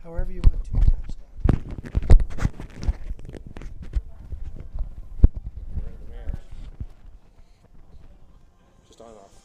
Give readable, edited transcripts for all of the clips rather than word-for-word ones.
However you want to start. Just on and off.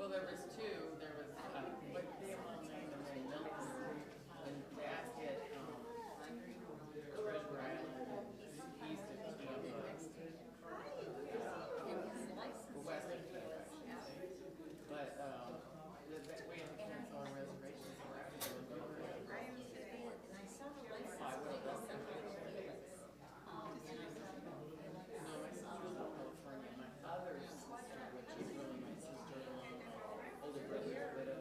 Well, there was two. There was what they all named them in Milton and Basket, Treasure Island, east of west of but we had to cancel our reservations. No, my sister's in California. My other sister, which is really my sister-in-law, my older brother's widow.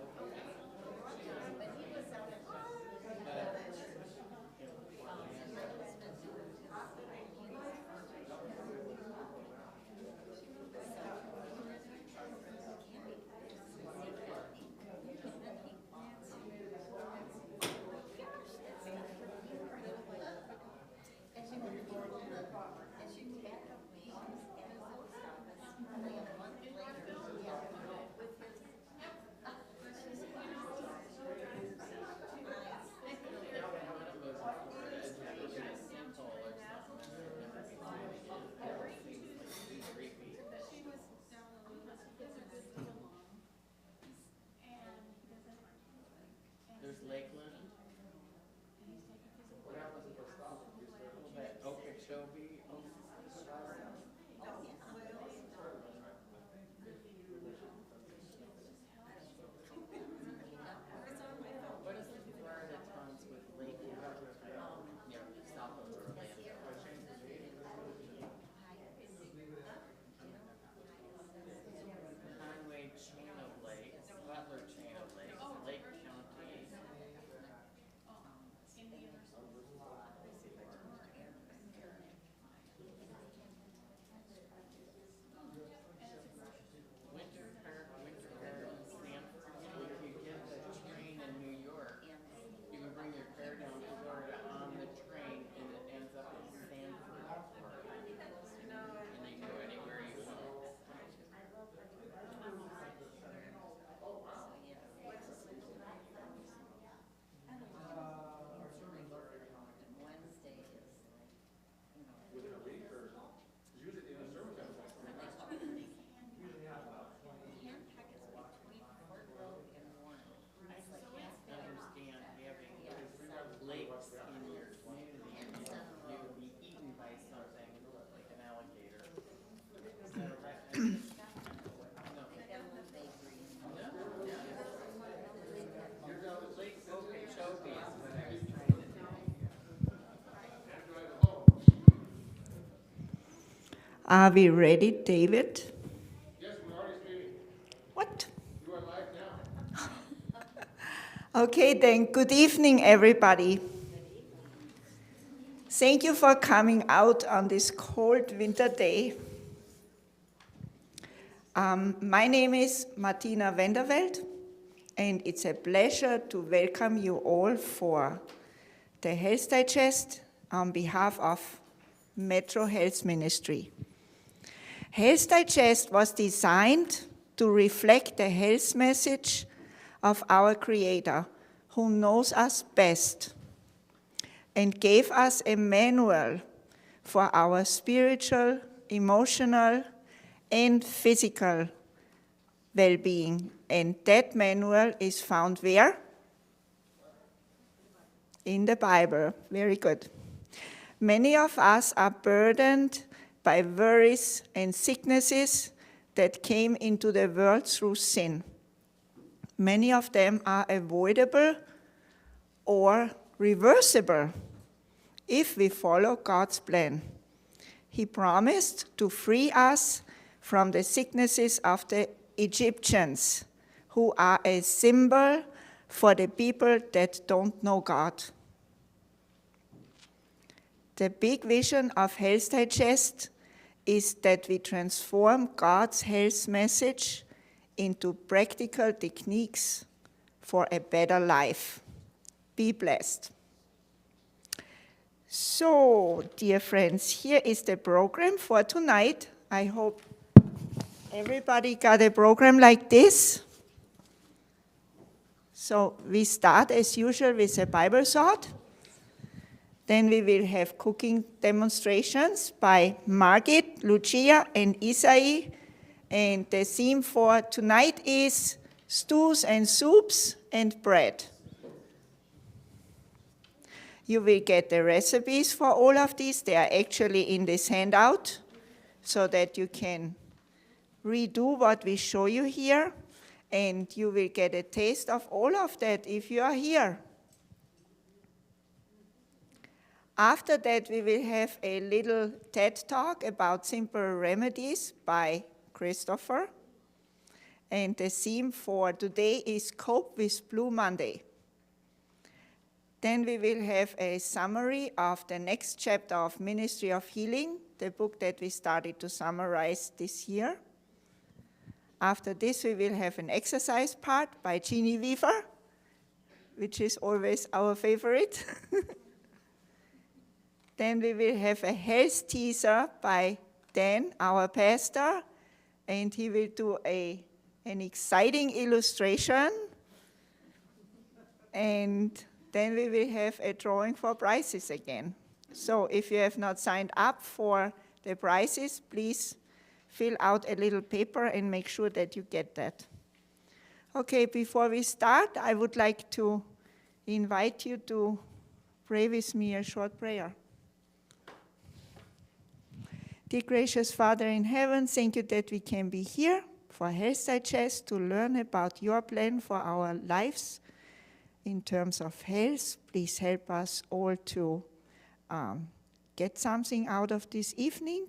There's Lakeland. Okeechobee. What is the Florida towns with Lake south of Orlando? Conway chain of lakes, Butler chain of lakes, Lake County. Winter Garden, Sanford. If you get the train in New York, you can bring your car down to Florida on the train, and it ends up in Sanford, Florida. And you can go anywhere you want. Within a week or usually in a sermon kind of thing. I can't understand having lakes in your community and you would be eaten by something like an alligator. So Lake Okeechobee is what I was trying to do. Are we ready, David? Yes, we're already streaming. What? You are live now. Okay, then, good evening, everybody. Thank you for coming out on this cold winter day. My name is Martina Wenderveld, and it's a pleasure to welcome you all for the Health Digest on behalf of Metro Health Ministry. Health Digest was designed to reflect the health message of our Creator, who knows us best, and gave us a manual for our spiritual, emotional, and physical well-being. And that manual is found where? In the Bible. Very good. Many of us are burdened by worries and sicknesses that came into the world through sin. Many of them are avoidable or reversible if we follow God's plan. He promised to free us from the sicknesses of the Egyptians, who are a symbol for the people that don't know God. The big vision of Health Digest is that we transform God's health message into practical techniques for a better life. Be blessed. So, dear friends, here is the program for tonight. I hope everybody got a program like this. So we start as usual with a Bible thought. Then we will have cooking demonstrations by Margit, Lucia, and Isai, And the theme for tonight is stews and soups and bread. You will get the recipes for all of these. They are actually in this handout so that you can redo what we show you here. And you will get a taste of all of that if you are here. After that, we will have a little TED Talk about simple remedies by Christopher. And the theme for today is Cope with Blue Monday. Then we will have a summary of the next chapter of Ministry of Healing, the book that we started to summarize this year. After this, we will have an exercise part by Jeannie Weaver, which is always our favorite. Then we will have a health teaser by Dan, our pastor, and he will do an exciting illustration. And then we will have a drawing for prizes again. So if you have not signed up for the prizes, please fill out a little paper and make sure that you get that. Okay, before we start, I would like to invite you to pray with me a short prayer. Dear gracious Father in heaven, thank you that we can be here for Health Digest to learn about your plan for our lives in terms of health. Please help us all to get something out of this evening,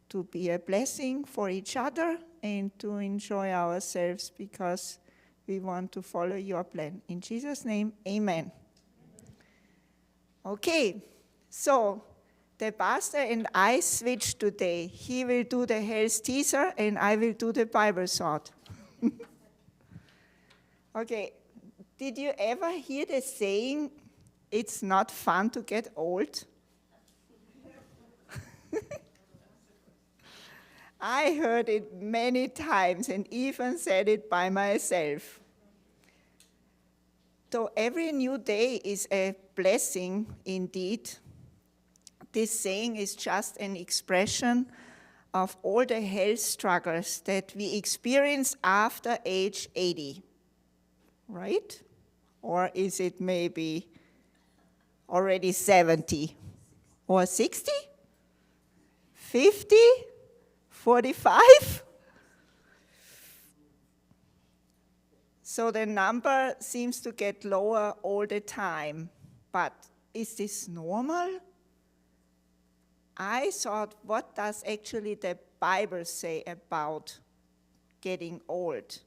to be a blessing for each other, and to enjoy ourselves because we want to follow your plan. In Jesus' name, amen. Okay, so the pastor and I switched today. He will do the health teaser and I will do the Bible thought. Okay, did you ever hear the saying, it's not fun to get old? I heard it many times and even said it by myself. So every new day is a blessing indeed. This saying is just an expression of all the health struggles that we experience after age 80, right? Or is it maybe already 70 or 60, 50, 45? So the number seems to get lower all the time, but is this normal? I thought, what does actually the Bible say about getting old,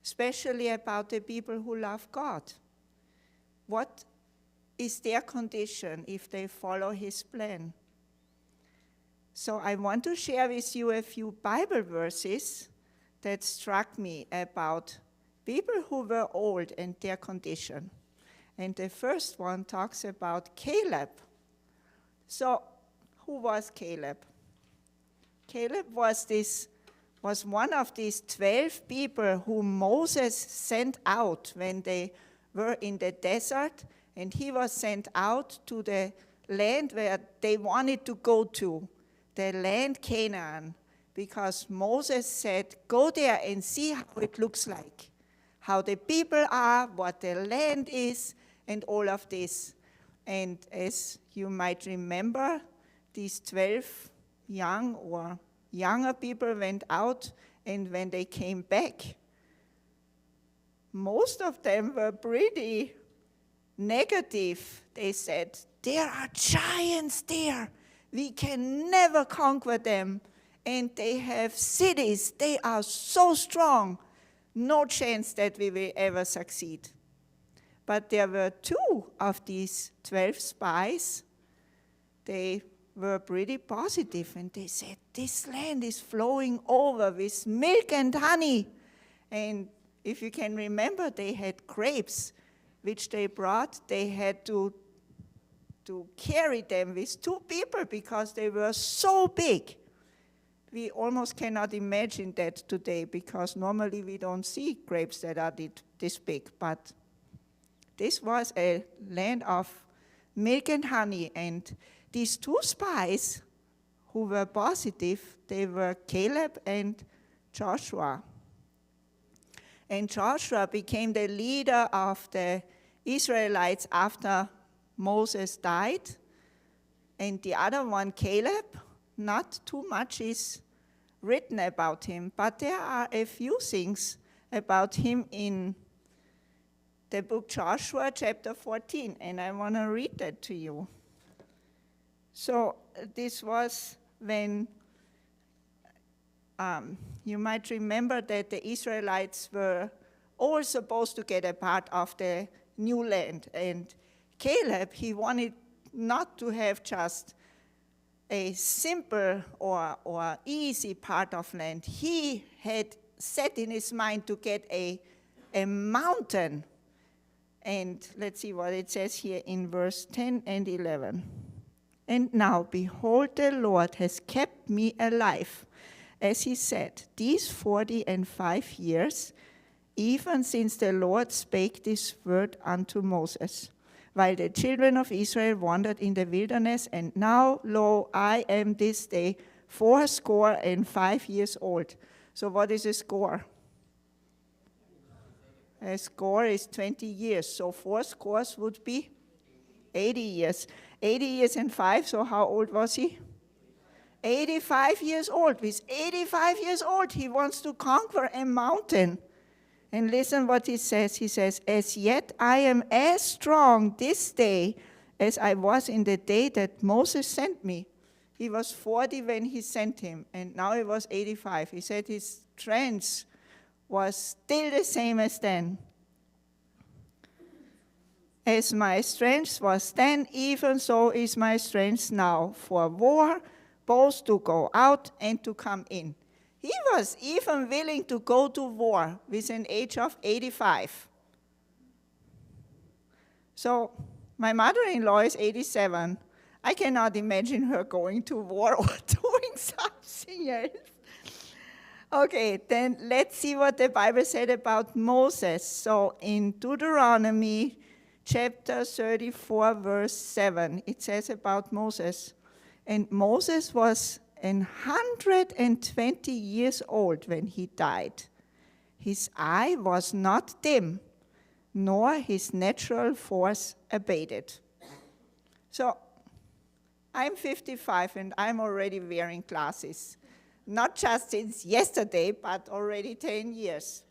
especially about the people who love God? What is their condition if they follow his plan? So I want to share with you a few Bible verses that struck me about people who were old and their condition. And the first one talks about Caleb. So who was Caleb? Caleb was one of these 12 people whom Moses sent out when they were in the desert, and he was sent out to the land where they wanted to go to, the land Canaan, because Moses said, go there and see how it looks like, how the people are, what the land is, and all of this. And as you might remember, these 12 young or younger people went out, and when they came back, most of them were pretty negative. They said, there are giants there. We can never conquer them. And they have cities. They are so strong. No chance that we will ever succeed. But there were 2 of these 12 spies. They were pretty positive, and they said, this land is flowing over with milk and honey. And if you can remember, they had grapes, which they brought. They had to carry them with 2 people because they were so big. We almost cannot imagine that today because normally we don't see grapes that are this big. But this was a land of milk and honey, and these 2 spies who were positive, they were Caleb and Joshua. And Joshua became the leader of the Israelites after Moses died. And the other one, Caleb, not too much is written about him, but there are a few things about him in the book Joshua, chapter 14, and I want to read that to you. So this was when you might remember that the Israelites were all supposed to get a part of the new land. And Caleb, he wanted not to have just a simple or easy part of land. He had set in his mind to get a mountain. And let's see what it says here in verse 10 and 11. And now, behold, the Lord has kept me alive, as he said, these 45 years, even since the Lord spake this word unto Moses, while the children of Israel wandered in the wilderness, and now, lo, I am this day 85 years old. So what is a score? A score is 20 years, so 4 scores would be 80 years. 80 years and 5, so how old was he? 85 years old. With 85 years old, he wants to conquer a mountain. And listen what he says. He says, as yet I am as strong this day as I was in the day that Moses sent me. He was 40 when he sent him, and now he was 85. He said his strength was still the same as then. As my strength was then, even so is my strength now, for war, both to go out and to come in. He was even willing to go to war with an age of 85. So my mother-in-law is 87. I cannot imagine her going to war or doing something else. Okay, then let's see what the Bible said about Moses. So in Deuteronomy chapter 34, verse 7, it says about Moses, and Moses was 120 years old when he died. His eye was not dim, nor his natural force abated. So I'm 55 and I'm already wearing glasses. Not just since yesterday, but already 10 years.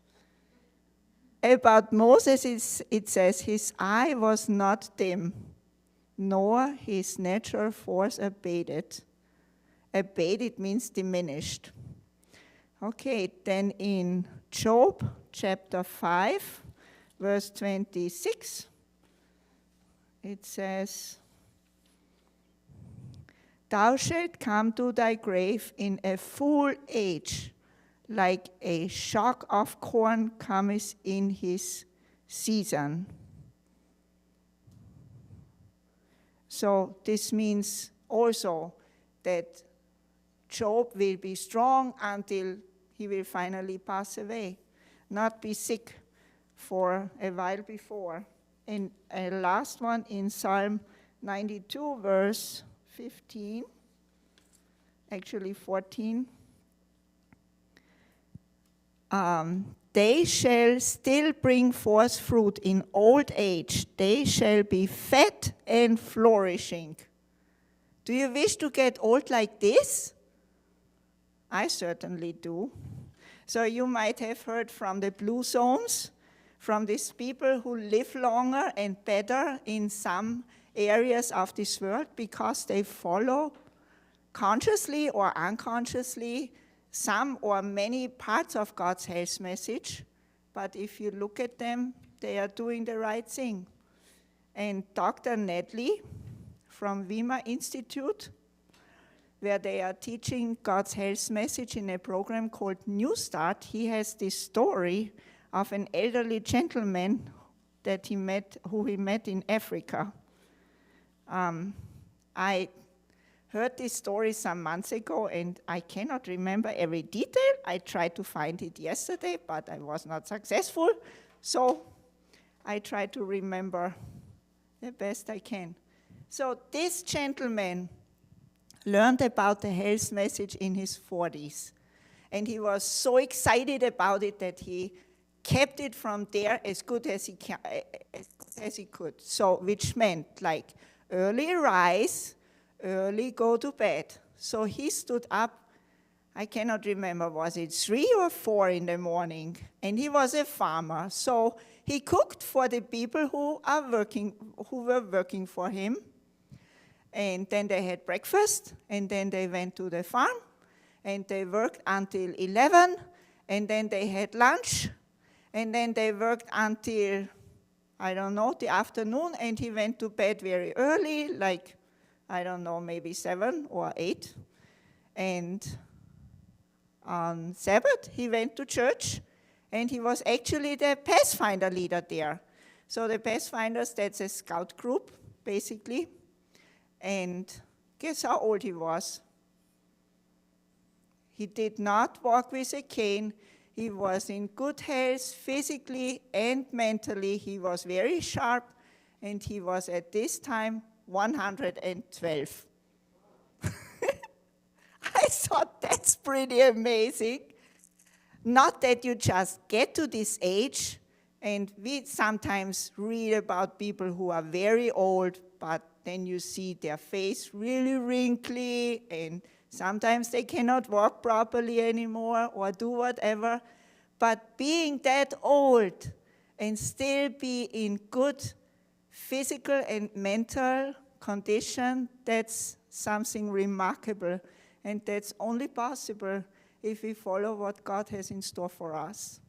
About Moses, it says, his eye was not dim, nor his natural force abated. Abated means diminished. Okay, then in Job chapter 5, verse 26, it says, thou shalt come to thy grave in a full age, like a shock of corn cometh in his season. So this means also that Job will be strong until he will finally pass away, not be sick for a while before. And a last one in Psalm 92, verse 15, actually 14. They shall still bring forth fruit in old age. They shall be fat and flourishing. Do you wish to get old like this? I certainly do. So you might have heard from the blue zones, from these people who live longer and better in some areas of this world because they follow consciously or unconsciously some or many parts of God's health message, but if you look at them, they are doing the right thing. And Dr. Nedley from Weimar Institute, where they are teaching God's health message in a program called New Start, he has this story of an elderly gentleman who he met in Africa. I heard this story some months ago, and I cannot remember every detail. I tried to find it yesterday, but I was not successful. So I try to remember the best I can. So this gentleman learned about the health message in his 40s. And he was so excited about it that he kept it from there as good as he could. So, which meant like early rise, early go to bed. So he stood up, I cannot remember, was it 3 or 4 in the morning? And he was a farmer. So he cooked for the people who were working for him. And then they had breakfast, and then they went to the farm, and they worked until 11, and then they had lunch, and then they worked until, I don't know, the afternoon, and he went to bed very early, like, I don't know, maybe 7 or 8. And on Sabbath, he went to church, and he was actually the Pathfinder leader there. So the Pathfinders, that's a scout group, basically. And guess how old he was? He did not walk with a cane. He was in good health, physically and mentally. He was very sharp, and he was at this time 112. I thought that's pretty amazing. Not that you just get to this age, and we sometimes read about people who are very old, but then you see their face really wrinkly, and sometimes they cannot walk properly anymore or do whatever. But being that old and still be in good physical and mental condition, that's something remarkable. And that's only possible if we follow what God has in store for us.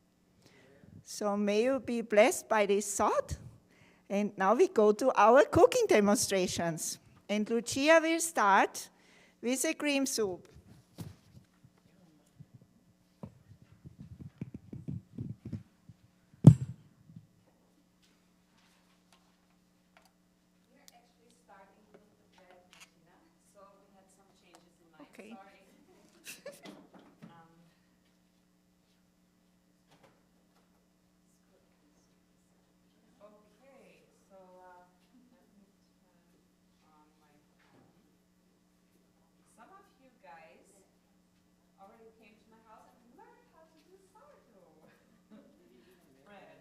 So may you be blessed by this thought. And now we go to our cooking demonstrations. And Lucia will start with a cream soup. We're actually starting with the bread, Martina. So we had some changes in mind. Okay. Sorry. Okay, so let me turn on my phone. Some of you guys already came to my house and learned how to do sourdough bread.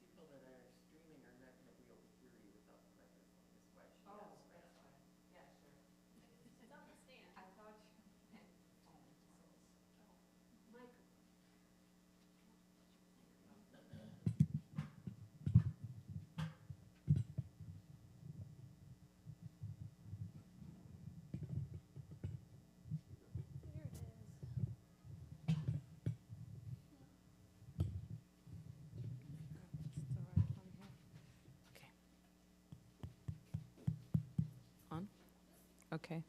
People that are streaming are not going to be able to hear you without the microphone, is why she Oh, asked that's that. fine. Yeah, sure. It's on the stand. I thought you meant phone. Microphone. Okay.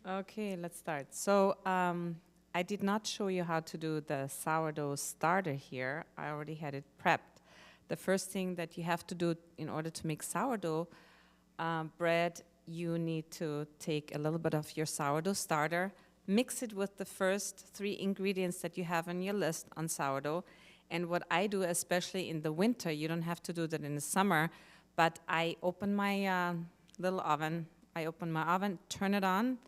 Okay, let's start. So I did not show you how to do the sourdough starter here. I already had it prepped. The first thing that you have to do in order to make sourdough bread, you need to take a little bit of your sourdough starter, mix it with the first 3 ingredients that you have on your list on sourdough. And what I do, especially in the winter, you don't have to do that in the summer, but I open my little oven. I open my oven, turn it on,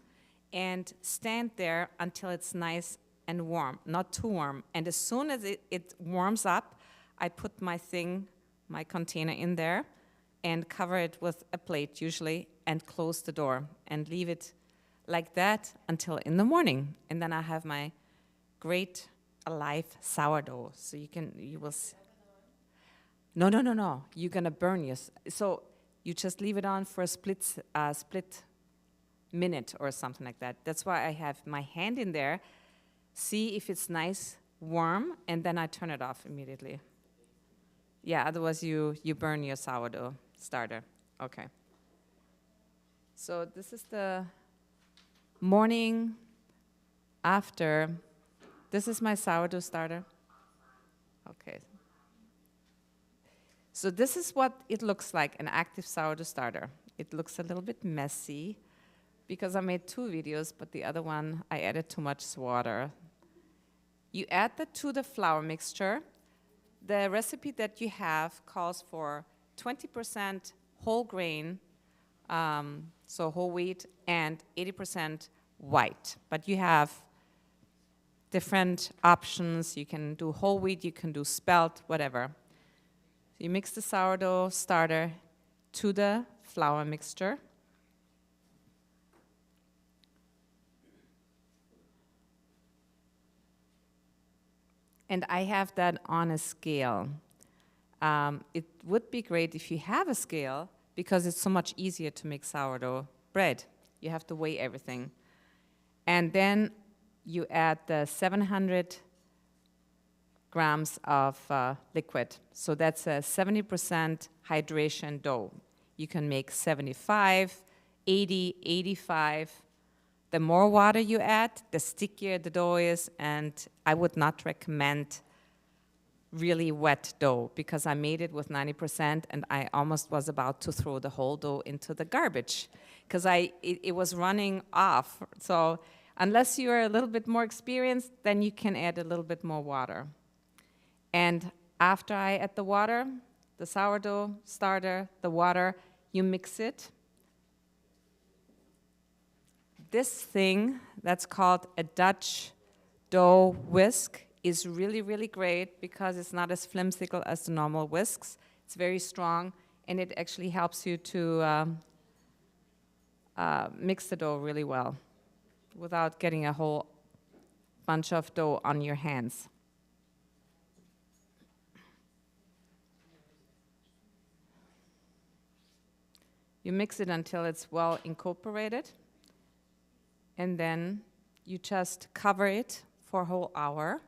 and stand there until it's nice and warm, not too warm. And as soon as it warms up, I put my container in there and cover it with a plate usually and close the door and leave it like that until in the morning. And then I have my great alive sourdough. So you will see. No. You're gonna burn so you just leave it on for a split minute or something like that. That's why I have my hand in there, see if it's nice, warm, and then I turn it off immediately. Yeah, otherwise you burn your sourdough starter. Okay. So this is the morning after, this is my sourdough starter. Okay. So this is what it looks like, an active sourdough starter. It looks a little bit messy because I made 2 videos, but the other one I added too much water. You add that to the flour mixture. The recipe that you have calls for 20% whole grain, so whole wheat, and 80% white. But you have different options. You can do whole wheat, you can do spelt, whatever. So you mix the sourdough starter to the flour mixture. And I have that on a scale. It would be great if you have a scale because it's so much easier to make sourdough bread. You have to weigh everything. And then you add the 700 grams of liquid. So that's a 70% hydration dough. You can make 75, 80, 85. The more water you add, the stickier the dough is, and I would not recommend really wet dough because I made it with 90% and I almost was about to throw the whole dough into the garbage because it was running off. So unless you're a little bit more experienced, then you can add a little bit more water. And after I add the water, the sourdough starter, the water, you mix it. This thing that's called a Dutch dough whisk is really, really great because it's not as flimsicle as the normal whisks. It's very strong, and it actually helps you to mix the dough really well without getting a whole bunch of dough on your hands. You mix it until it's well incorporated, and then you just cover it for a whole hour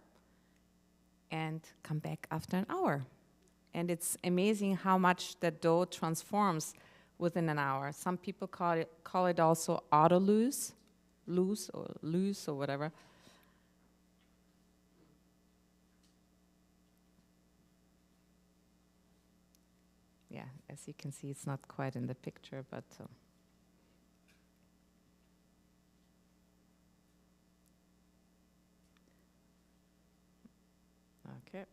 and come back after an hour. And it's amazing how much the dough transforms within an hour. Some people call it also auto-loose, loose or whatever. Yeah, as you can see, it's not quite in the picture, but okay.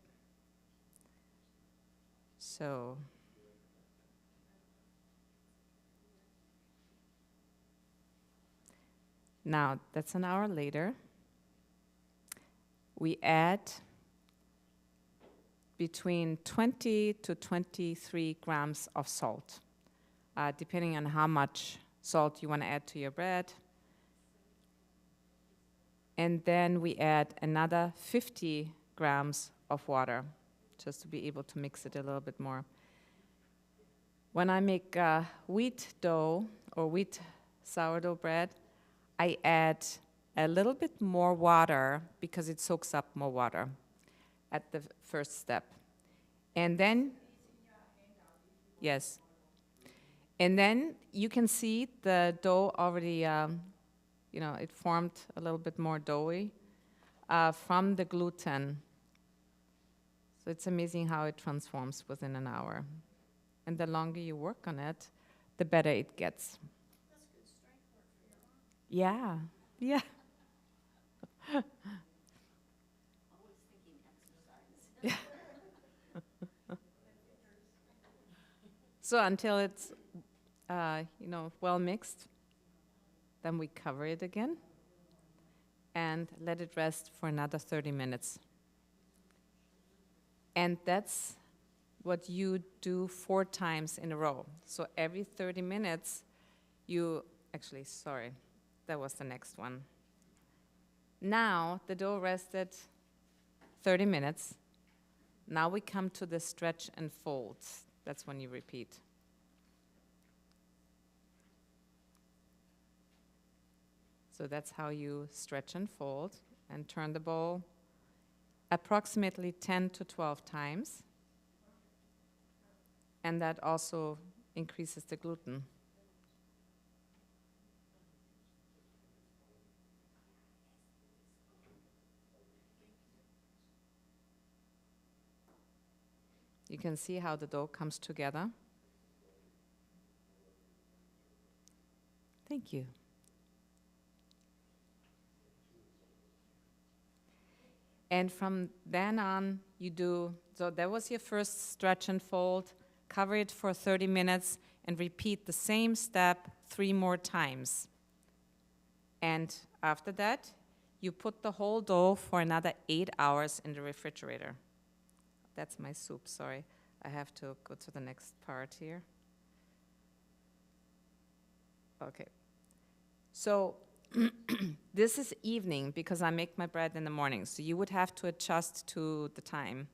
So now that's an hour later. We add between 20 to 23 grams of salt, depending on how much salt you want to add to your bread. And then we add another 50 grams of water, just to be able to mix it a little bit more. When I make wheat dough or wheat sourdough bread, I add a little bit more water because it soaks up more water at the first step. And then, yes. And then you can see the dough already, it formed a little bit more doughy from the gluten. So it's amazing how it transforms within an hour. And the longer you work on it, the better it gets. That's good strength work for your arm. Yeah. Always thinking exercise. So until it's, well mixed, then we cover it again and let it rest for another 30 minutes. And that's what you do 4 times in a row. So every 30 minutes, that was the next one. Now the dough rested 30 minutes. Now we come to the stretch and fold. That's when you repeat. So that's how you stretch and fold and turn the bowl approximately 10 to 12 times. And that also increases the gluten. You can see how the dough comes together. Thank you. And from then on, you do, so that was your first stretch and fold, cover it for 30 minutes, and repeat the same step 3 more times. And after that, you put the whole dough for another 8 hours in the refrigerator. That's my soup, sorry. I have to go to the next part here. Okay. So this is evening because I make my bread in the morning. So you would have to adjust to the time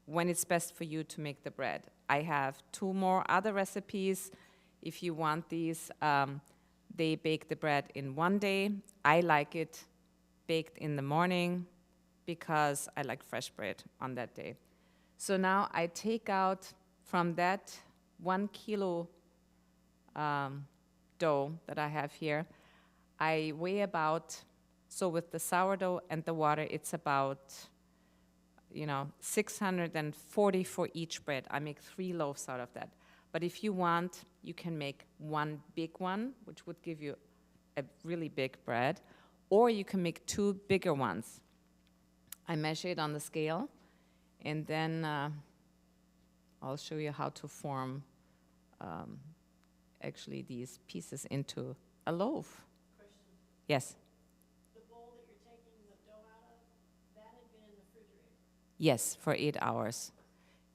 when it's best for you to make the bread. I have 2 more other recipes. If you want these, they bake the bread in 1 day. I like it baked in the morning because I like fresh bread on that day. So now I take out from that 1 kilo dough that I have here, I weigh about, so with the sourdough and the water, it's about, 640 for each bread. I make 3 loaves out of that. But if you want, you can make 1 big one, which would give you a really big bread, or you can make 2 bigger ones. I measure it on the scale, and then I'll show you how to form actually these pieces into a loaf. Question, Yes. the bowl that you're taking the dough out of, that had been in the refrigerator. Yes, for 8 hours.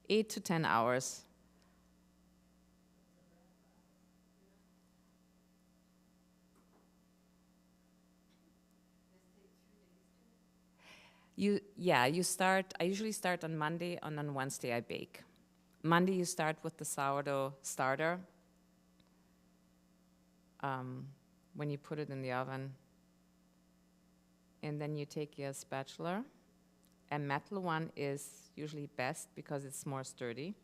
8 to 10 hours. I usually start on Monday, and on Wednesday I bake. Monday you start with the sourdough starter. When you put it in the oven. And then you take your spatula. A metal one is usually best because it's more sturdy.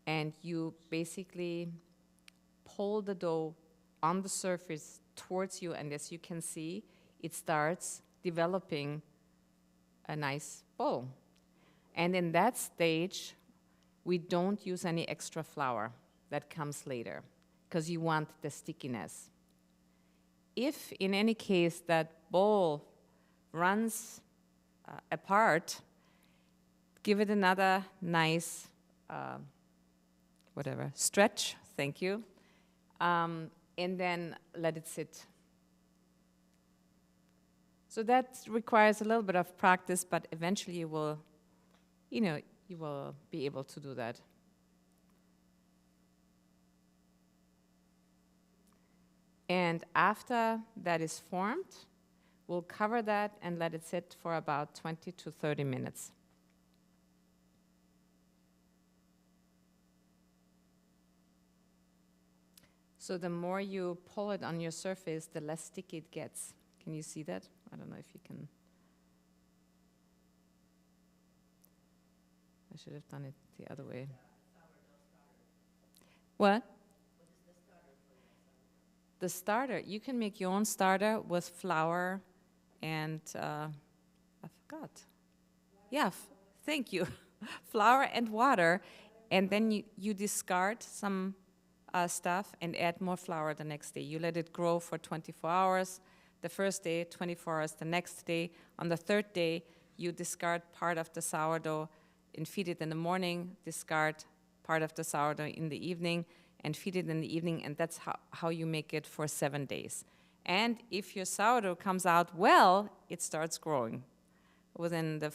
And you basically pull the dough on the surface towards you, and as you can see, it starts developing a nice bowl. And in that stage, we don't use any extra flour. That comes later, because you want the stickiness. If, in any case, that bowl runs apart, give it another nice, stretch, thank you, and then let it sit. So that requires a little bit of practice, but eventually you will be able to do that. And after that is formed, we'll cover that and let it sit for about 20 to 30 minutes. So the more you pull it on your surface, the less sticky it gets. Can you see that? I don't know if you can. I should have done it the other way. What? The starter, you can make your own starter with flour and, I forgot. Yeah, thank you. Flour and water, and then you discard some stuff and add more flour the next day. You let it grow for 24 hours. The first day, 24 hours the next day. On the third day, you discard part of the sourdough and feed it in the morning, discard part of the sourdough in the evening, and feed it in the evening, and that's how you make it for 7 days. And if your sourdough comes out well, it starts growing within the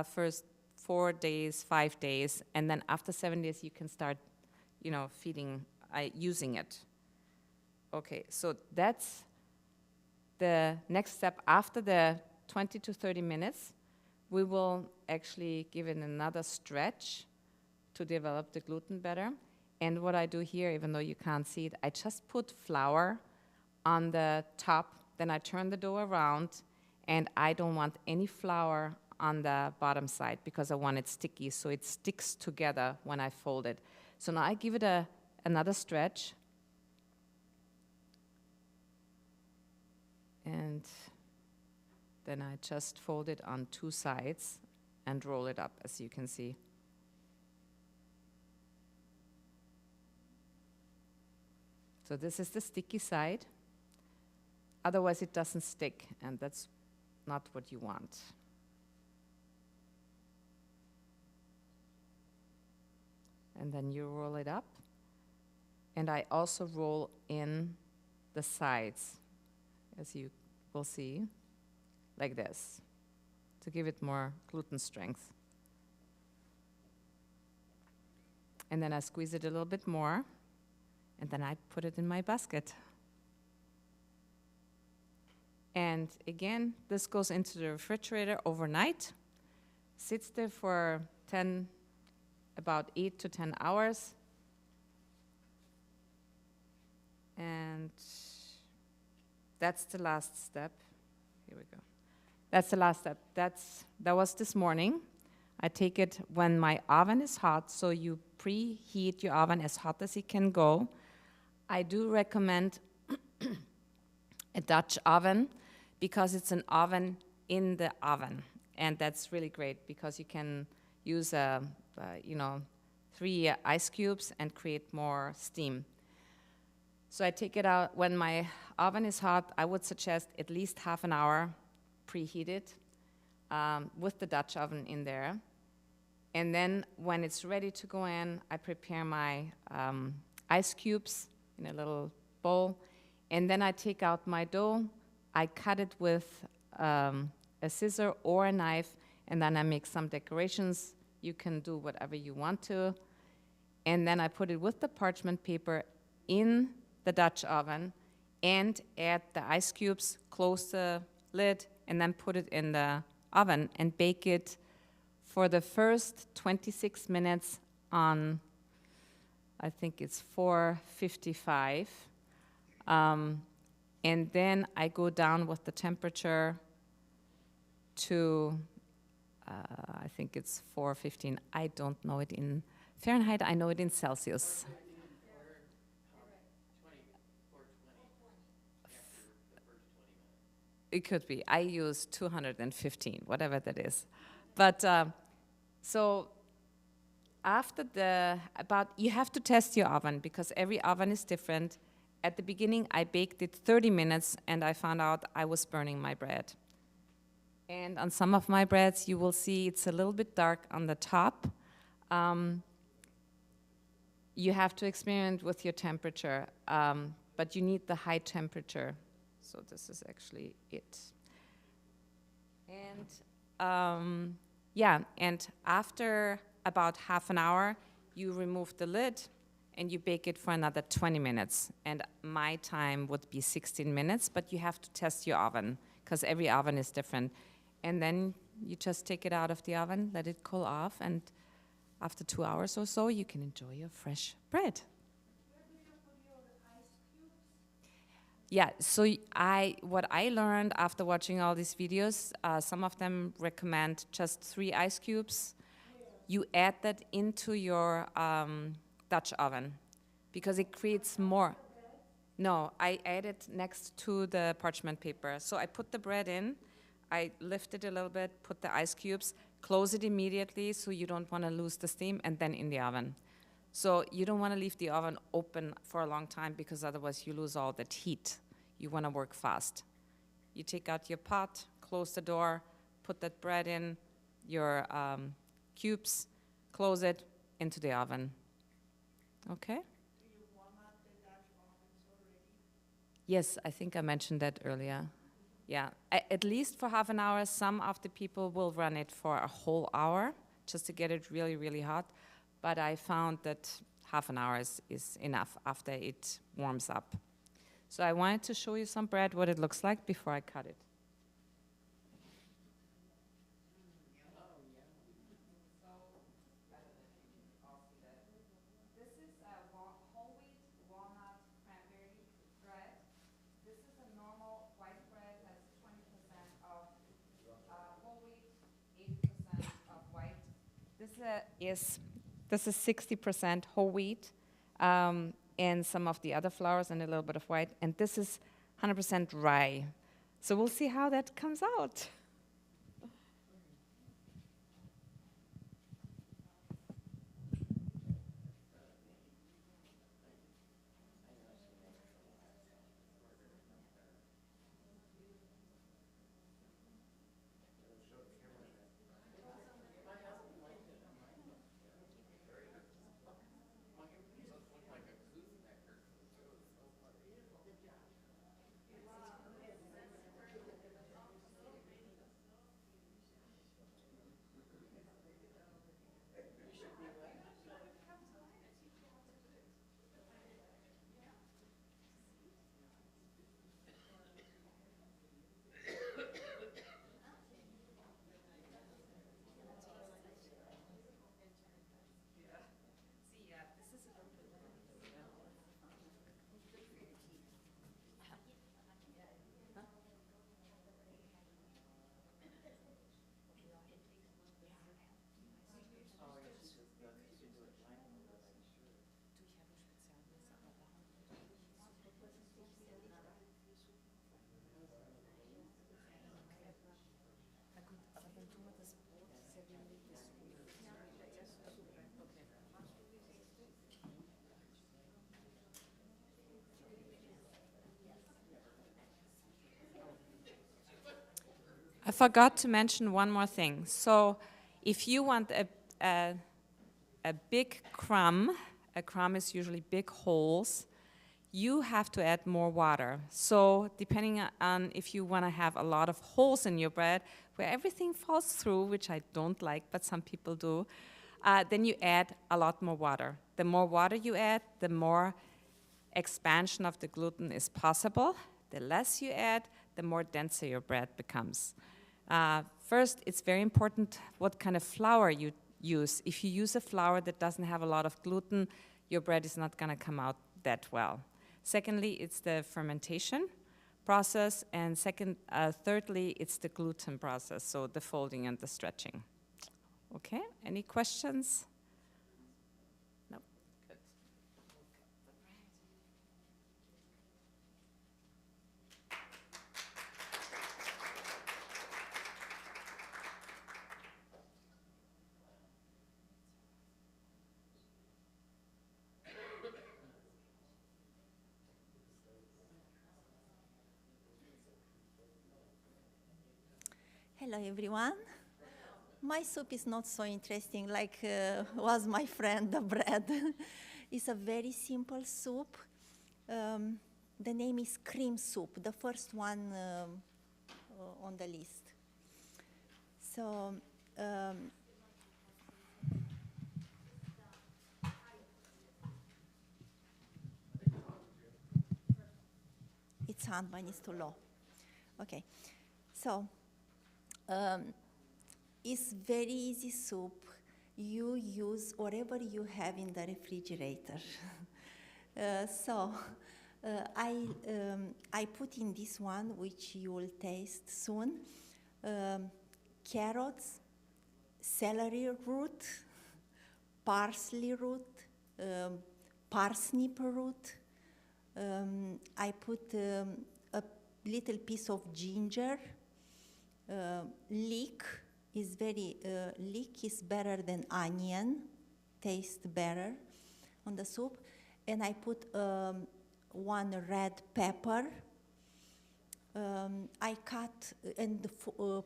first 4 days, 5 days, and then after 7 days, you can start, using it. Okay, so that's the next step. After the 20 to 30 minutes, we will actually give it another stretch to develop the gluten better. And what I do here, even though you can't see it, I just put flour on the top, then I turn the dough around, and I don't want any flour on the bottom side because I want it sticky, so it sticks together when I fold it. So now I give it another stretch. And then I just fold it on 2 sides and roll it up, as you can see. So this is the sticky side. Otherwise it doesn't stick, and that's not what you want. And then you roll it up. And I also roll in the sides, as you will see, like this, to give it more gluten strength. And then I squeeze it a little bit more, and then I put it in my basket. And again, this goes into the refrigerator overnight, sits there for about 8 to 10 hours. And that's the last step. Here we go. That's the last step. That was this morning. I take it when my oven is hot, so you preheat your oven as hot as it can go. I do recommend a Dutch oven because it's an oven in the oven, and that's really great because you can use 3 ice cubes and create more steam. So I take it out when my oven is hot. I would suggest at least half an hour preheated with the Dutch oven in there. And then when it's ready to go in, I prepare my ice cubes in a little bowl. And then I take out my dough. I cut it with a scissor or a knife, and then I make some decorations. You can do whatever you want to. And then I put it with the parchment paper in the Dutch oven and add the ice cubes, close the lid, and then put it in the oven and bake it for the first 26 minutes on, I think it's 455. And then I go down with the temperature to, I think it's 415. I don't know it in Fahrenheit, I know it in Celsius. It could be. I use 215, whatever that is. But so after you have to test your oven because every oven is different. At the beginning, I baked it 30 minutes, and I found out I was burning my bread. And on some of my breads, you will see it's a little bit dark on the top. You have to experiment with your temperature, but you need the high temperature. So this is actually it. And and after about half an hour, you remove the lid and you bake it for another 20 minutes. And my time would be 16 minutes, but you have to test your oven because every oven is different. And then you just take it out of the oven, let it cool off, and after 2 hours or so, you can enjoy your fresh bread. Yeah, so what I learned after watching all these videos, some of them recommend just 3 ice cubes. You add that into your Dutch oven because it creates more. No, I add it next to the parchment paper. So I put the bread in, I lift it a little bit, put the ice cubes, close it immediately so you don't want to lose the steam, and then in the oven. So you don't want to leave the oven open for a long time because otherwise you lose all that heat. You want to work fast. You take out your pot, close the door, put that bread in, your cubes, close it, into the oven. Okay? Do you warm up the Dutch ovens already? Yes, I think I mentioned that earlier. Yeah, at least for half an hour. Some of the people will run it for a whole hour just to get it really, really hot. But I found that half an hour is enough after it warms up. So I wanted to show you some bread, what it looks like before I cut it. This is whole wheat walnut cranberry bread. This is a normal white bread, has 20% of whole wheat, 80% of white. This is 60% whole wheat, and some of the other flours and a little bit of white. And this is 100% rye. So we'll see how that comes out. I forgot to mention one more thing. So if you want a big crumb, a crumb is usually big holes, you have to add more water. So depending on if you want to have a lot of holes in your bread where everything falls through, which I don't like, but some people do, then you add a lot more water. The more water you add, the more expansion of the gluten is possible. The less you add, the more denser your bread becomes. First, it's very important what kind of flour you use. If you use a flour that doesn't have a lot of gluten, your bread is not going to come out that well. Secondly, it's the fermentation process, and thirdly, it's the gluten process, so the folding and the stretching. Okay, any questions? No? Good. Hello, everyone. My soup is not so interesting like was my friend, the bread. It's a very simple soup. The name is cream soup, the first one on the list. So, it's on, but it's too low. Okay, so it's very easy soup. You use whatever you have in the refrigerator. I put in this one, which you will taste soon, carrots, celery root, parsley root, parsnip root. I put a little piece of ginger. Leek is better than onion, tastes better on the soup. And I put one red pepper. I cut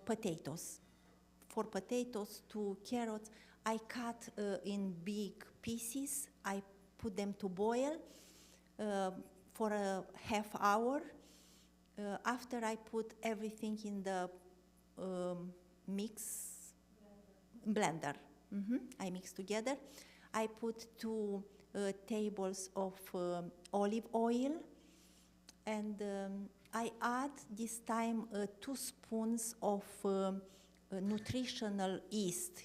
potatoes. 4 potatoes, 2 carrots. I cut in big pieces. I put them to boil for a half hour. After I put everything in the blender. I mix together. I put 2 tables of olive oil, and I add this time 2 spoons of nutritional yeast.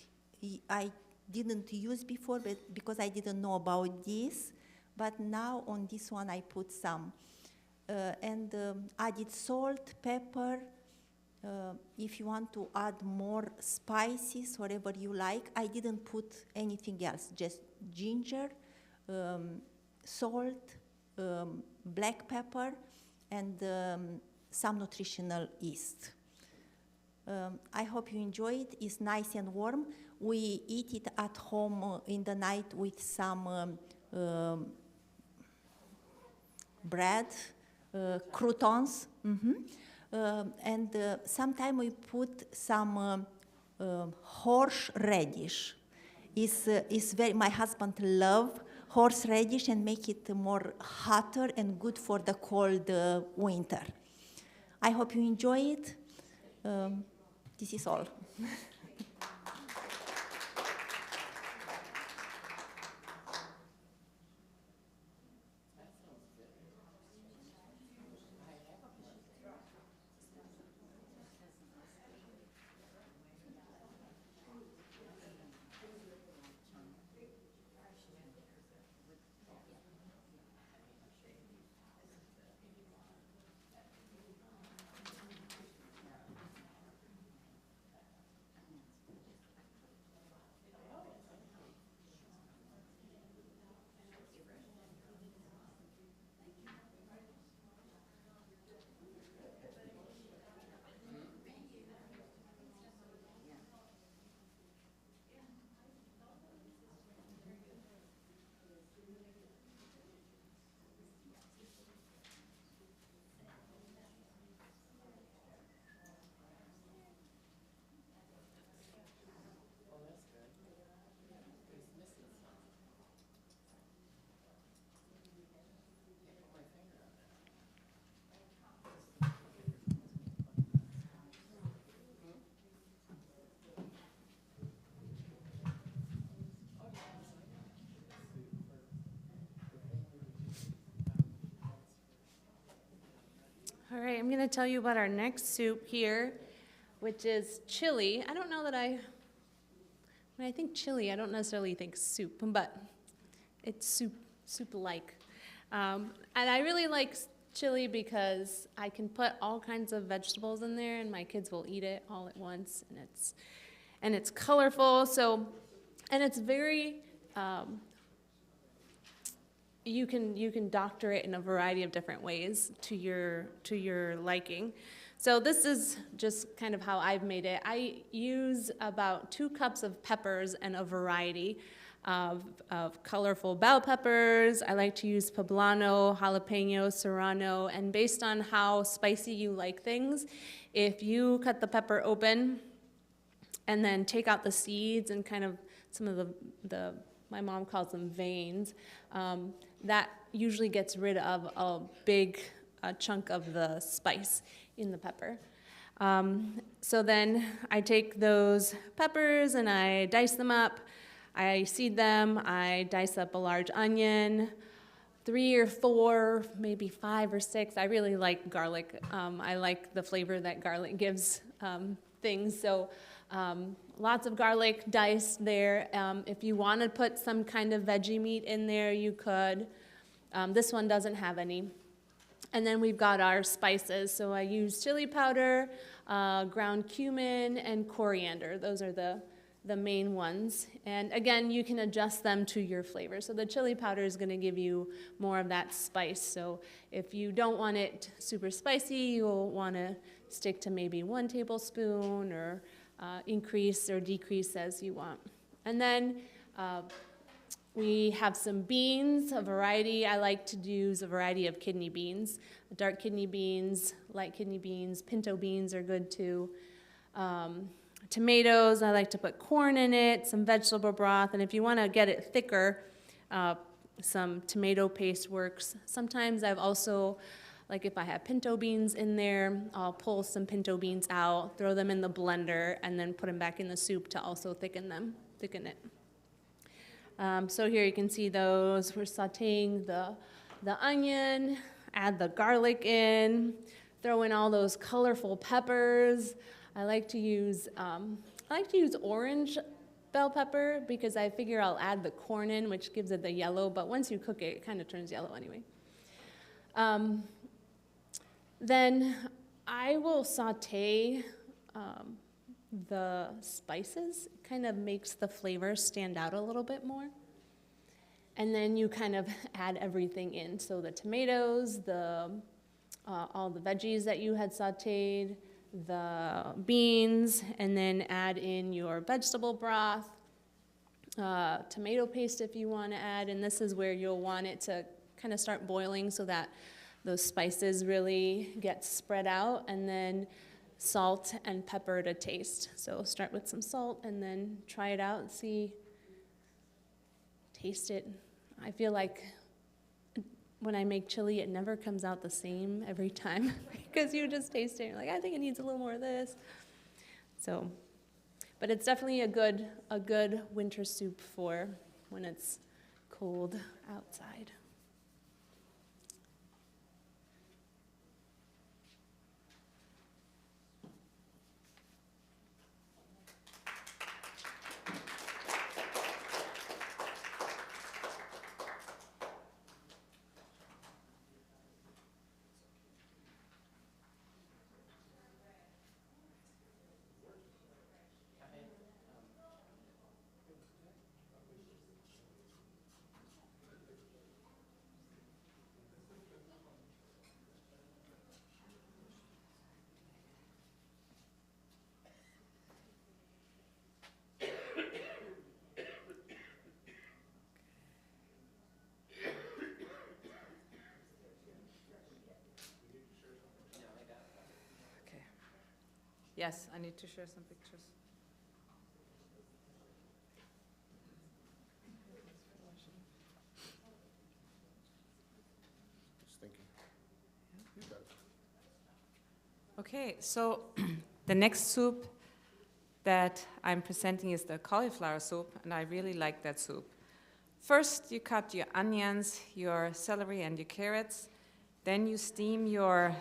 I didn't use before because I didn't know about this, but now on this one I put some. And added salt, pepper. If you want to add more spices, whatever you like. I didn't put anything else, just ginger, salt, black pepper, and some nutritional yeast. I hope you enjoy it. It's nice and warm. We eat it at home in the night with some bread, croutons. And sometimes we put some horseradish. My husband loves horseradish and make it more hotter and good for the cold winter. I hope you enjoy it. This is all. All right, I'm going to tell you about our next soup here, which is chili. I don't know that when I think chili, I don't necessarily think soup, but it's soup-like. And I really like chili because I can put all kinds of vegetables in there, and my kids will eat it all at once, and it's colorful. So, and it's very. You can doctor it in a variety of different ways to your liking. So this is just kind of how I've made it. I use about 2 cups of peppers and a variety of colorful bell peppers. I like to use poblano, jalapeno, serrano, and based on how spicy you like things, if you cut the pepper open and then take out the seeds and kind of some of the my mom calls them veins, that usually gets rid of a big chunk of the spice in the pepper. So then I take those peppers and I dice them up. I seed them. I dice up a large onion, 3 or 4, maybe 5 or 6. I really like garlic. I like the flavor that garlic gives things. So lots of garlic diced there. If you want to put some kind of veggie meat in there, you could. This one doesn't have any. And then we've got our spices. So I use chili powder, ground cumin, and coriander. Those are the main ones. And again, you can adjust them to your flavor. So the chili powder is going to give you more of that spice. So if you don't want it super spicy, you'll want to stick to maybe 1 tablespoon or increase or decrease as you want. And then we have some beans, a variety. I like to use a variety of kidney beans. Dark kidney beans, light kidney beans, pinto beans are good too. Tomatoes, I like to put corn in it, some vegetable broth, and if you want to get it thicker, some tomato paste works. Sometimes I've also, like if I have pinto beans in there, I'll pull some pinto beans out, throw them in the blender, and then put them back in the soup to also thicken it. So here you can see those. We're sauteing the onion, add the garlic in, throw in all those colorful peppers. I like to use orange bell pepper because I figure I'll add the corn in, which gives it the yellow, but once you cook it, it kind of turns yellow anyway. Then I will saute the spices. It kind of makes the flavor stand out a little bit more. And then you kind of add everything in. So the tomatoes, all the veggies that you had sauteed, the beans, and then add in your vegetable broth, tomato paste if you want to add, and this is where you'll want it to kind of start boiling so that those spices really get spread out, and then salt and pepper to taste. So start with some salt and then try it out and taste it. I feel like when I make chili, it never comes out the same every time because you just taste it and you're like, I think it needs a little more of this. So, but it's definitely a good winter soup for when it's cold outside. Yes, I need to share some pictures. Just thinking. You got it. Okay, so the next soup that I'm presenting is the cauliflower soup, and I really like that soup. First, you cut your onions, your celery, and your carrots. Then you steam your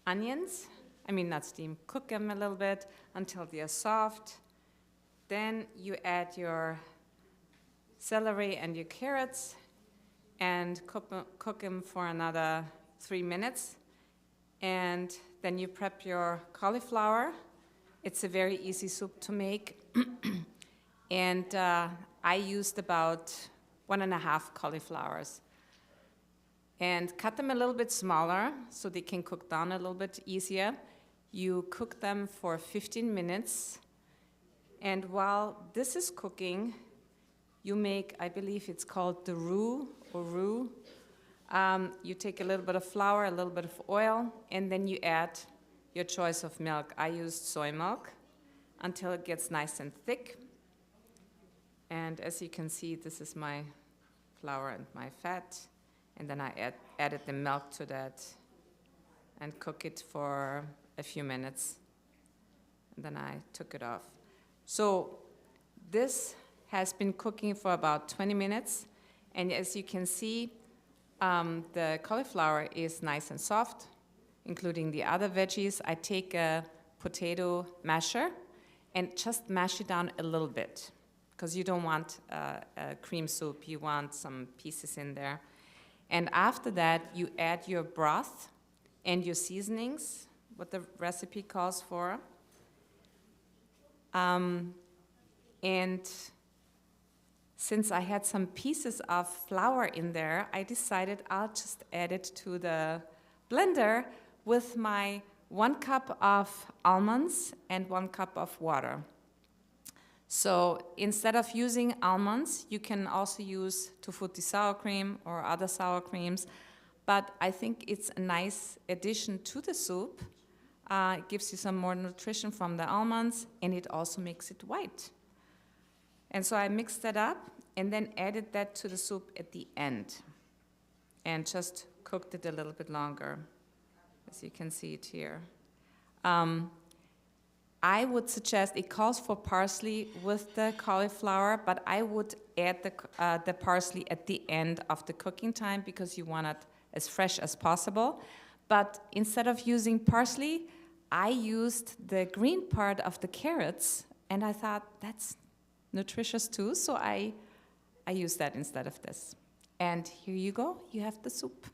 onions. I mean, not steam, cook them a little bit until they are soft. Then you add your celery and your carrots and cook them for another 3 minutes. And then you prep your cauliflower. It's a very easy soup to make. And I used about 1.5 cauliflowers. And cut them a little bit smaller so they can cook down a little bit easier. You cook them for 15 minutes. And while this is cooking, you make, I believe it's called the roux or roux. You take a little bit of flour, a little bit of oil, and then you add your choice of milk. I used soy milk until it gets nice and thick. And as you can see, this is my flour and my fat. And then I added the milk to that and cook it for a few minutes. And then I took it off. So this has been cooking for about 20 minutes. And as you can see, the cauliflower is nice and soft, including the other veggies. I take a potato masher and just mash it down a little bit, because you don't want a cream soup. You want some pieces in there. And after that, you add your broth and your seasonings, what the recipe calls for. And since I had some pieces of flour in there, I decided I'll just add it to the blender with my 1 cup of almonds and 1 cup of water. So instead of using almonds, you can also use tutti sour cream or other sour creams, but I think it's a nice addition to the soup. It gives you some more nutrition from the almonds, and it also makes it white. And so I mixed that up and then added that to the soup at the end and just cooked it a little bit longer, as you can see it here. I would suggest, it calls for parsley with the cauliflower, but I would add the parsley at the end of the cooking time because you want it as fresh as possible. But instead of using parsley, I used the green part of the carrots, and I thought that's nutritious too, so I used that instead of this. And here you go, you have the soup.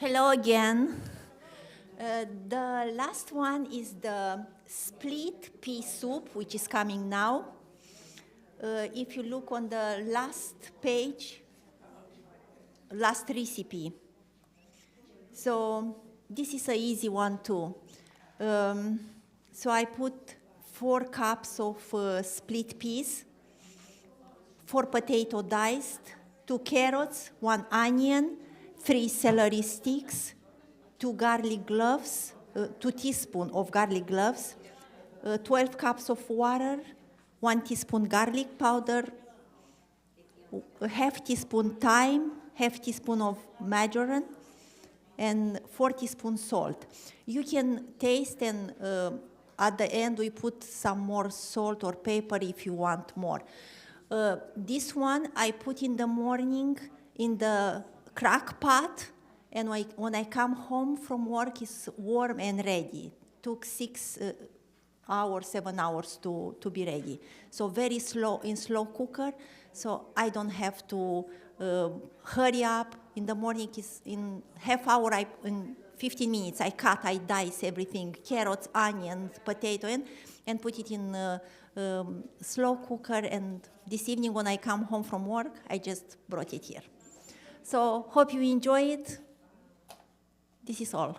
Hello again. The last one is the split pea soup, which is coming now. If you look on the last page, last recipe. So this is an easy one too. So I put 4 cups of split peas, 4 potato diced, 2 carrots, 1 onion, 3 celery sticks, 2 garlic cloves, 2 teaspoons of garlic cloves, 12 cups of water, 1 teaspoon garlic powder, a half teaspoon thyme, half teaspoon of marjoram, and 4 teaspoons salt. You can taste, and at the end we put some more salt or pepper if you want more. This one I put in the morning in the crock pot, and when I come home from work, it's warm and ready. Took 6 hours, 7 hours to be ready. So very slow, in slow cooker, so I don't have to hurry up. In the morning, is in half hour, in 15 minutes, I cut, I dice everything, carrots, onions, potato, and put it in slow cooker, and this evening when I come home from work, I just brought it here. So hope you enjoy it. This is all.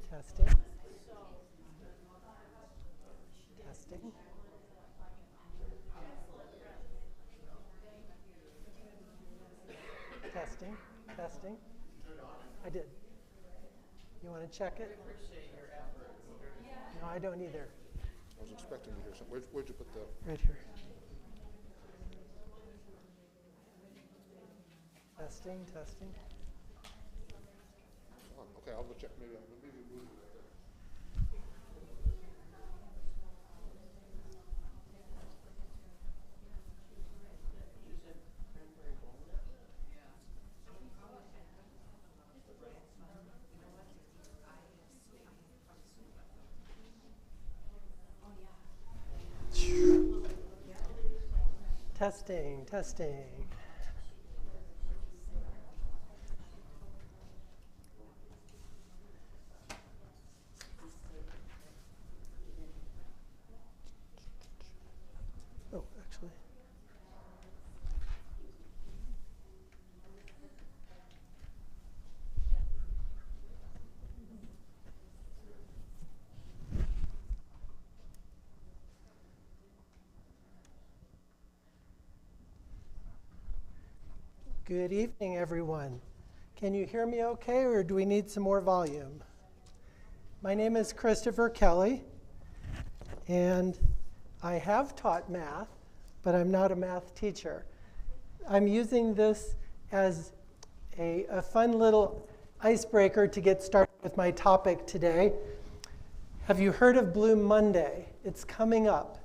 Testing. Testing. Testing. Testing. I did. You want to check it? No, I don't either. I was expecting to hear something. Where'd you put the? Right here. Testing, testing. Oh, okay, I'll go check. Maybe move it. Testing, testing. Oh, actually. Good evening, everyone. Can you hear me okay, or do we need some more volume? My name is Christopher Kelly, and I have taught math, but I'm not a math teacher. I'm using this as a fun little icebreaker to get started with my topic today. Have you heard of Blue Monday? It's coming up.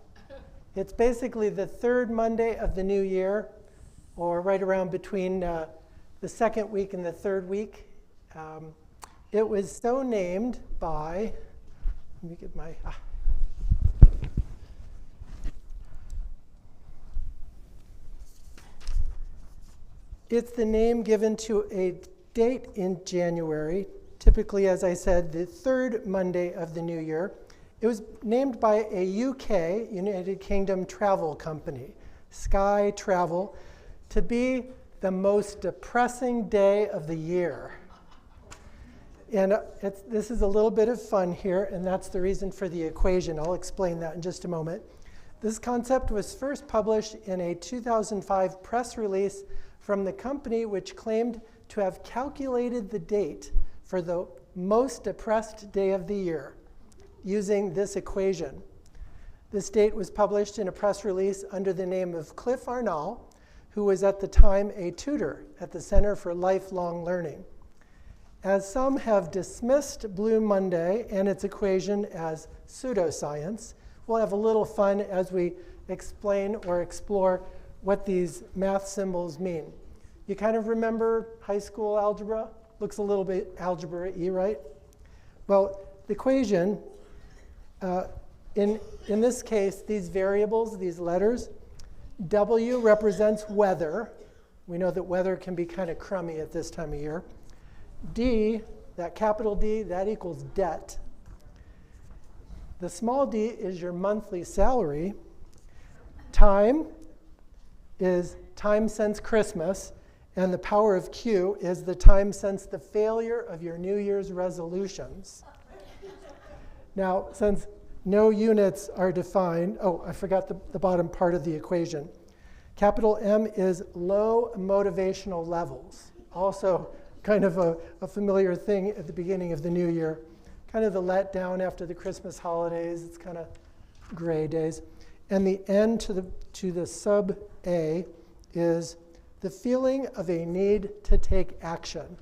It's basically the third Monday of the new year, or right around between the second week and the third week. It was so named by, let me get my, It's the name given to a date in January, typically, as I said, the third Monday of the new year. It was named by a UK, United Kingdom travel company, Sky Travel, to be the most depressing day of the year. And this is a little bit of fun here, and that's the reason for the equation. I'll explain that in just a moment. This concept was first published in a 2005 press release from the company, which claimed to have calculated the date for the most depressed day of the year using this equation. This date was published in a press release under the name of Cliff Arnall, who was at the time a tutor at the Center for Lifelong Learning. As some have dismissed Blue Monday and its equation as pseudoscience, we'll have a little fun as we explain or explore what these math symbols mean. You kind of remember high school algebra? Looks a little bit algebra-y, right? Well, the equation, in this case, these variables, these letters, W represents weather. We know that weather can be kind of crummy at this time of year. D, that capital D, that equals debt. The small d is your monthly salary. Time is time since Christmas. And the power of Q is the time since the failure of your New Year's resolutions. Now, since no units are defined, oh, I forgot the bottom part of the equation. Capital M is low motivational levels. Also kind of a familiar thing at the beginning of the new year. Kind of the letdown after the Christmas holidays. It's kind of gray days. And the N to the sub A is the feeling of a need to take action.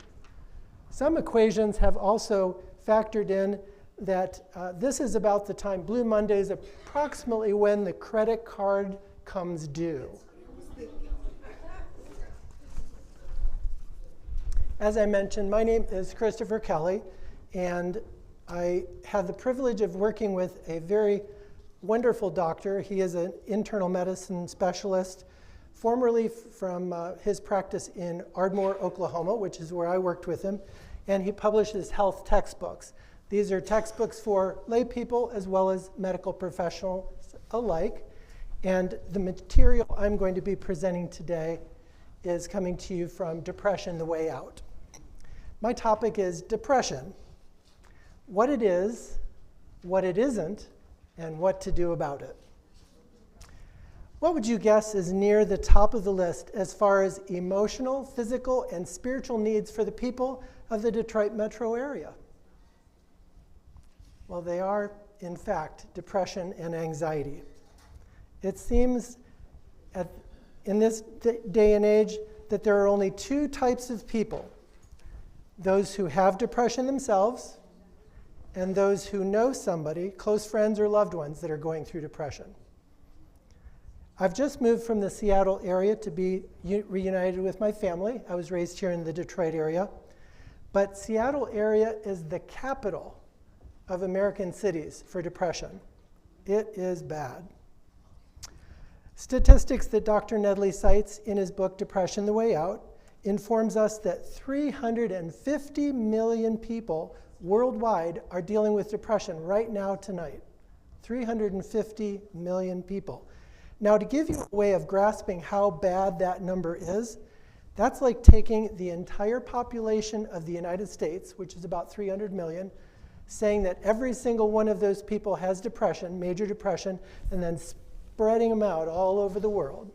Some equations have also factored in that this is about the time, Blue Monday is approximately when the credit card comes due. As I mentioned, my name is Christopher Kelly, and I have the privilege of working with a very wonderful doctor. He is an internal medicine specialist, formerly from his practice in Ardmore, Oklahoma, which is where I worked with him, and he publishes health textbooks. These are textbooks for lay people as well as medical professionals alike, and the material I'm going to be presenting today is coming to you from Depression: The Way Out. My topic is depression, what it is, what it isn't, and what to do about it. What would you guess is near the top of the list as far as emotional, physical, and spiritual needs for the people of the Detroit metro area? Well, they are, in fact, depression and anxiety. It seems in this day and age that there are only two types of people: those who have depression themselves and those who know somebody, close friends or loved ones, that are going through depression. I've just moved from the Seattle area to be reunited with my family. I was raised here in the Detroit area. But Seattle area is the capital of American cities for depression. It is bad. Statistics that Dr. Nedley cites in his book, Depression: The Way Out, informs us that 350 million people worldwide are dealing with depression right now, tonight. 350 million people. Now, to give you a way of grasping how bad that number is, that's like taking the entire population of the United States, which is about 300 million, saying that every single one of those people has depression, major depression, and then spreading them out all over the world.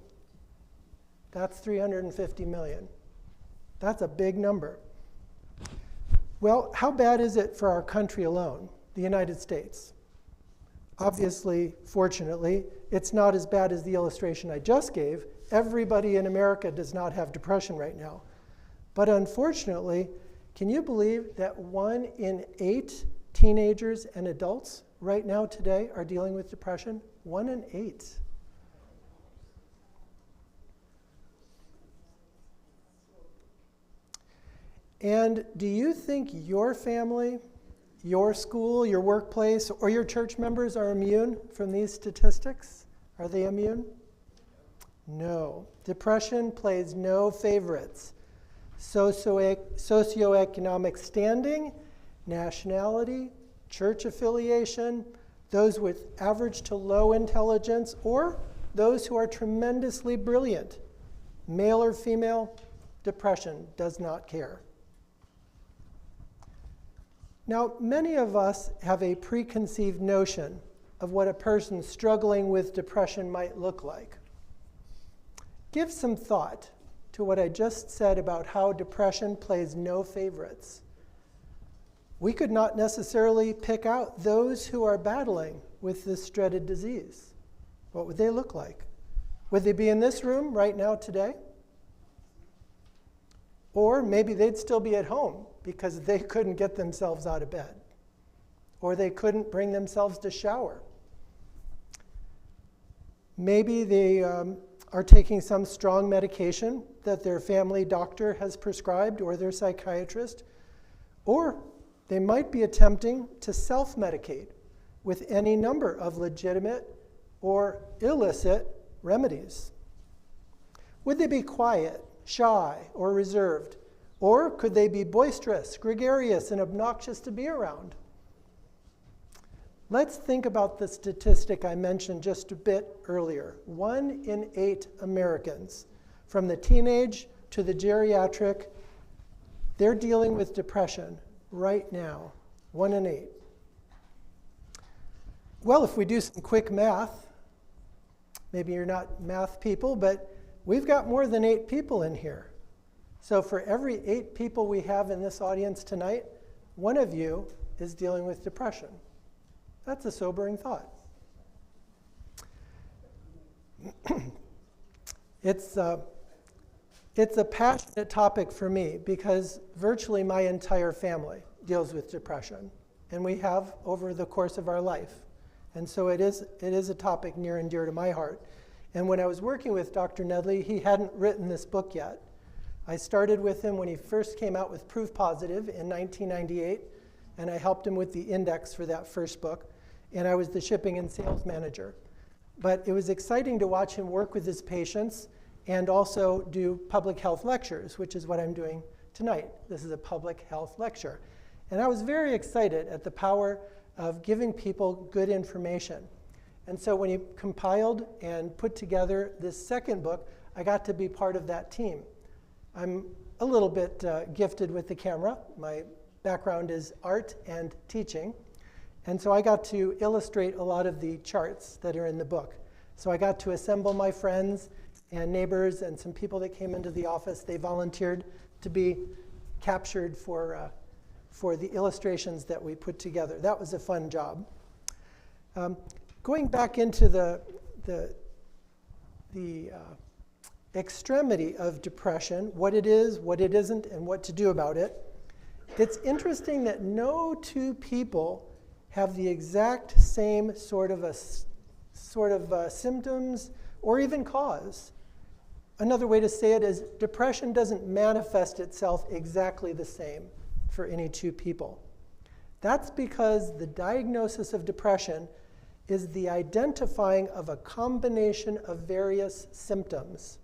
That's 350 million. That's a big number. Well, how bad is it for our country alone, the United States? Obviously, fortunately, it's not as bad as the illustration I just gave. Everybody in America does not have depression right now. But unfortunately, can you believe that 1 in 8 teenagers and adults right now today are dealing with depression? 1 in 8. And do you think your family, your school, your workplace, or your church members are immune from these statistics? Are they immune? No. Depression plays no favorites. Socioeconomic standing, nationality, church affiliation, those with average to low intelligence, or those who are tremendously brilliant, male or female, depression does not care. Now, many of us have a preconceived notion of what a person struggling with depression might look like. Give some thought to what I just said about how depression plays no favorites. We could not necessarily pick out those who are battling with this dreaded disease. What would they look like? Would they be in this room right now today? Or maybe they'd still be at home because they couldn't get themselves out of bed, or they couldn't bring themselves to shower. Maybe they are taking some strong medication that their family doctor has prescribed or their psychiatrist, or they might be attempting to self-medicate with any number of legitimate or illicit remedies. Would they be quiet, shy, or reserved? Or could they be boisterous, gregarious, and obnoxious to be around? Let's think about the statistic I mentioned just a bit earlier. 1 in 8 Americans, from the teenage to the geriatric, they're dealing with depression right now. 1 in 8. Well, if we do some quick math, maybe you're not math people, but we've got more than 8 people in here. So for every 8 people we have in this audience tonight, 1 of you is dealing with depression. That's a sobering thought. It's a passionate topic for me because virtually my entire family deals with depression, and we have over the course of our life. And so it is a topic near and dear to my heart. And when I was working with Dr. Nedley, he hadn't written this book yet. I started with him when he first came out with Proof Positive in 1998, and I helped him with the index for that first book, and I was the shipping and sales manager. But it was exciting to watch him work with his patients and also do public health lectures, which is what I'm doing tonight. This is a public health lecture. And I was very excited at the power of giving people good information. And so when he compiled and put together this second book, I got to be part of that team. I'm a little bit gifted with the camera. My background is art and teaching. And so I got to illustrate a lot of the charts that are in the book. So I got to assemble my friends and neighbors and some people that came into the office. They volunteered to be captured for the illustrations that we put together. That was a fun job. Going back into the extremity of depression, what it is, what it isn't, and what to do about it, it's interesting that no 2 people have the exact same sort of symptoms or even cause. Another way to say it is depression doesn't manifest itself exactly the same for any 2 people. That's because the diagnosis of depression is the identifying of a combination of various symptoms.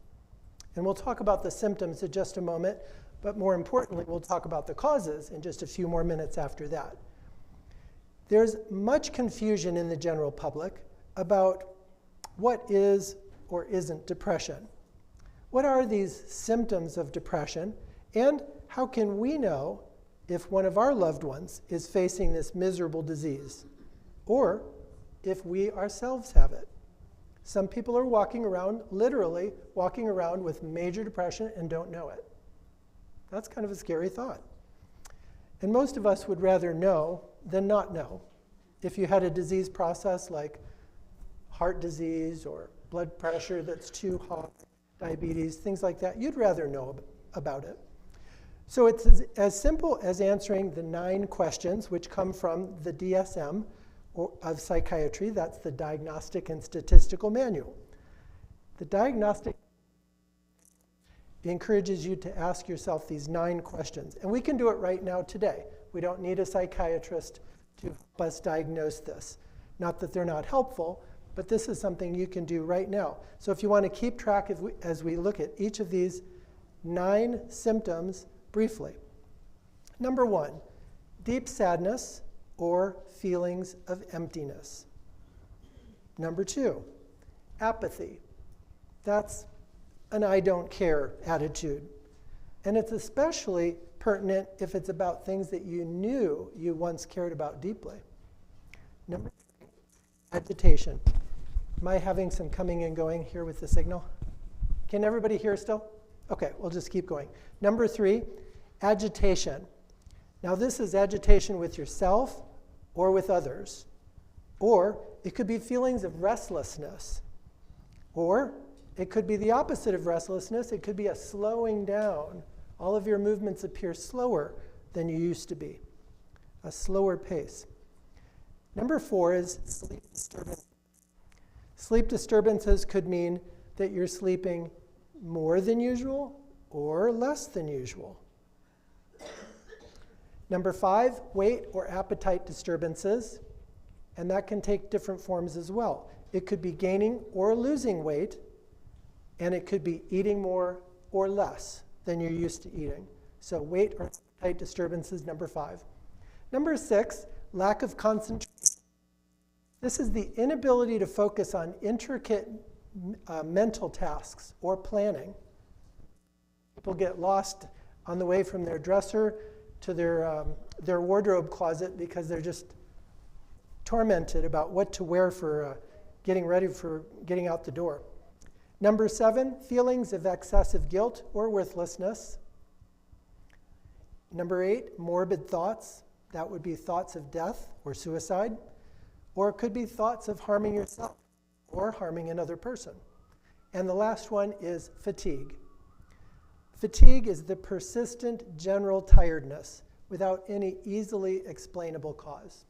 And we'll talk about the symptoms in just a moment, but more importantly, we'll talk about the causes in just a few more minutes after that. There's much confusion in the general public about what is or isn't depression. What are these symptoms of depression, and how can we know if one of our loved ones is facing this miserable disease, or if we ourselves have it? Some people are walking around, literally walking around with major depression and don't know it. That's kind of a scary thought. And most of us would rather know than not know. If you had a disease process like heart disease or blood pressure that's too high, diabetes, things like that, you'd rather know about it. So it's as simple as answering the 9 questions which come from the DSM of psychiatry. That's the Diagnostic and Statistical Manual. The diagnostic encourages you to ask yourself these 9 questions. And we can do it right now today. We don't need a psychiatrist to help us diagnose this. Not that they're not helpful, but this is something you can do right now. So if you want to keep track as we look at each of these 9 symptoms briefly. Number 1, deep sadness or feelings of emptiness. Number 2, apathy. That's an I don't care attitude. And it's especially pertinent if it's about things that you knew you once cared about deeply. Number 3, agitation. Am I having some coming and going here with the signal? Can everybody hear still? Okay, we'll just keep going. Number 3, agitation. Now this is agitation with yourself or with others. Or it could be feelings of restlessness. Or it could be the opposite of restlessness. It could be a slowing down. All of your movements appear slower than you used to be. A slower pace. Number 4 is sleep disturbance. Sleep disturbances could mean that you're sleeping more than usual or less than usual. Number 5, weight or appetite disturbances, and that can take different forms as well. It could be gaining or losing weight, and it could be eating more or less than you're used to eating. So weight or appetite disturbances, number 5. Number 6, lack of concentration. This is the inability to focus on intricate mental tasks or planning. People get lost on the way from their dresser to their wardrobe closet because they're just tormented about what to wear for getting ready for getting out the door. Number 7, feelings of excessive guilt or worthlessness. Number 8, morbid thoughts. That would be thoughts of death or suicide, or it could be thoughts of harming yourself or harming another person. And the last one is fatigue. Fatigue is the persistent general tiredness without any easily explainable cause.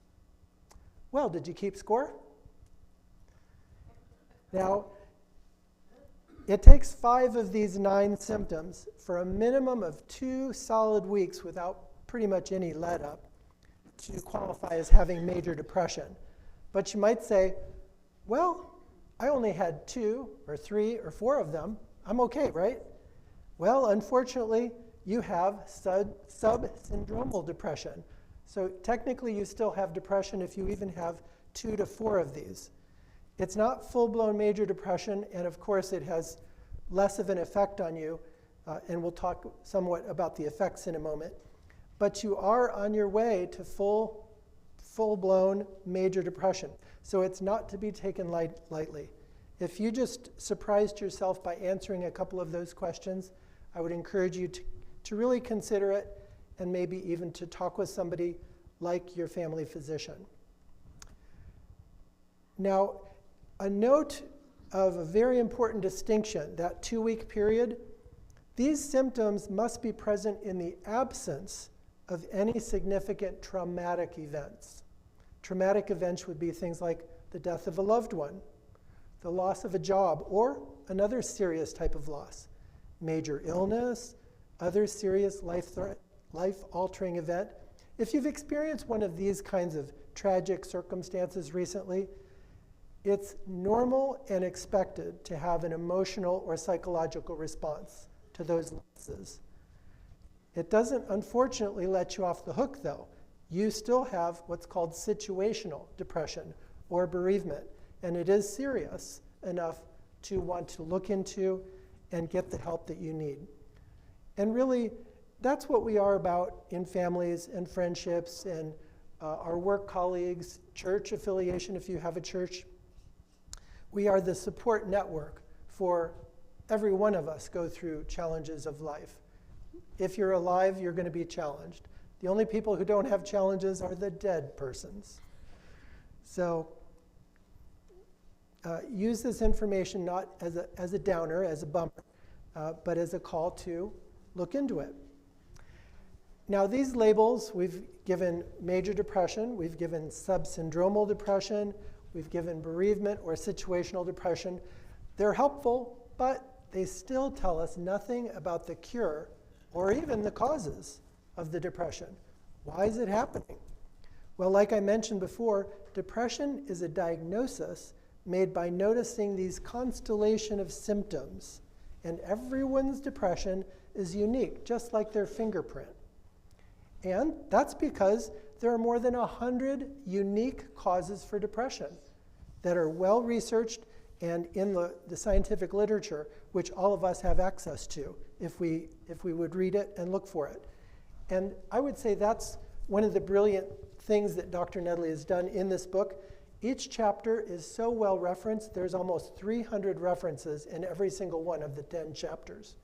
Well, did you keep score? Now, it takes 5 of these 9 symptoms for a minimum of 2 solid weeks without pretty much any let up to qualify as having major depression. But you might say, well, I only had 2 or 3 or 4 of them. I'm okay, right? Well, unfortunately, you have subsyndromal depression. So technically, you still have depression if you even have 2 to 4 of these. It's not full-blown major depression, and of course, it has less of an effect on you, and we'll talk somewhat about the effects in a moment. But you are on your way to full-blown major depression. So it's not to be taken lightly. If you just surprised yourself by answering a couple of those questions, I would encourage you to really consider it and maybe even to talk with somebody like your family physician. Now, a note of a very important distinction, that 2-week period, these symptoms must be present in the absence of any significant traumatic events. Traumatic events would be things like the death of a loved one, the loss of a job, or another serious type of loss, major illness, other serious life-altering event. If you've experienced one of these kinds of tragic circumstances recently, it's normal and expected to have an emotional or psychological response to those losses. It doesn't, unfortunately, let you off the hook, though. You still have what's called situational depression or bereavement, and it is serious enough to want to look into and get the help that you need. And really, that's what we are about in families and friendships and our work colleagues, church affiliation if you have a church. We are the support network for every one of us go through challenges of life. If you're alive, you're going to be challenged. The only people who don't have challenges are the dead persons. So use this information not as a downer, as a bumper, but as a call to look into it. Now these labels, we've given major depression, we've given subsyndromal depression, we've given bereavement or situational depression. They're helpful, but they still tell us nothing about the cure or even the causes of the depression. Why is it happening? Well, like I mentioned before, depression is a diagnosis made by noticing these constellation of symptoms. And everyone's depression is unique, just like their fingerprint. And that's because there are more than 100 unique causes for depression that are well researched and in the scientific literature, which all of us have access to if we would read it and look for it. And I would say that's one of the brilliant things that Dr. Nedley has done in this book. Each chapter is so well referenced, there's almost 300 references in every single one of the 10 chapters.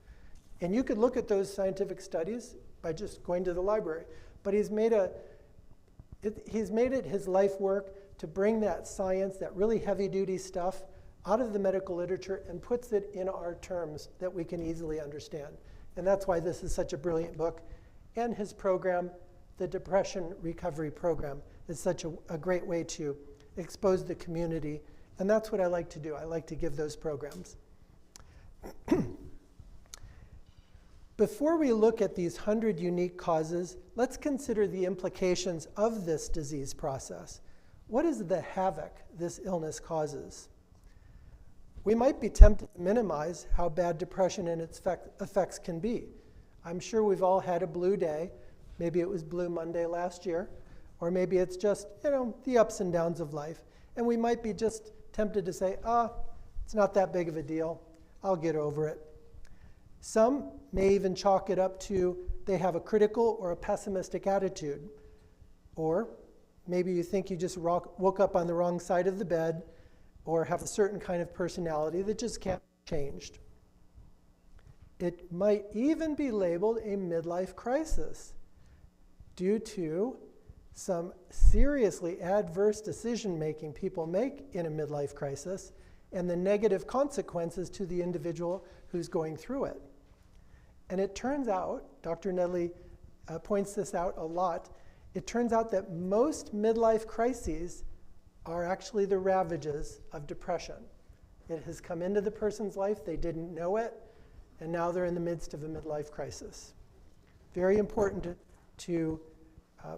And you could look at those scientific studies by just going to the library. But he's made it his life work to bring that science, that really heavy-duty stuff, out of the medical literature and puts it in our terms that we can easily understand. And that's why this is such a brilliant book. And his program, the Depression Recovery Program, is such a great way to expose the community. And that's what I like to do. I like to give those programs. Before we look at these 100 unique causes, let's consider the implications of this disease process. What is the havoc this illness causes? We might be tempted to minimize how bad depression and its effects can be. I'm sure we've all had a blue day. Maybe it was Blue Monday last year, or maybe it's just, the ups and downs of life. And we might be just tempted to say, it's not that big of a deal. I'll get over it. Some may even chalk it up to they have a critical or a pessimistic attitude. Or maybe you think you just woke up on the wrong side of the bed, or have a certain kind of personality that just can't be changed. It might even be labeled a midlife crisis due to some seriously adverse decision-making people make in a midlife crisis and the negative consequences to the individual who's going through it. And it turns out, Dr. Nedley points this out a lot, it turns out that most midlife crises are actually the ravages of depression. It has come into the person's life, they didn't know it, and now they're in the midst of a midlife crisis. Very important to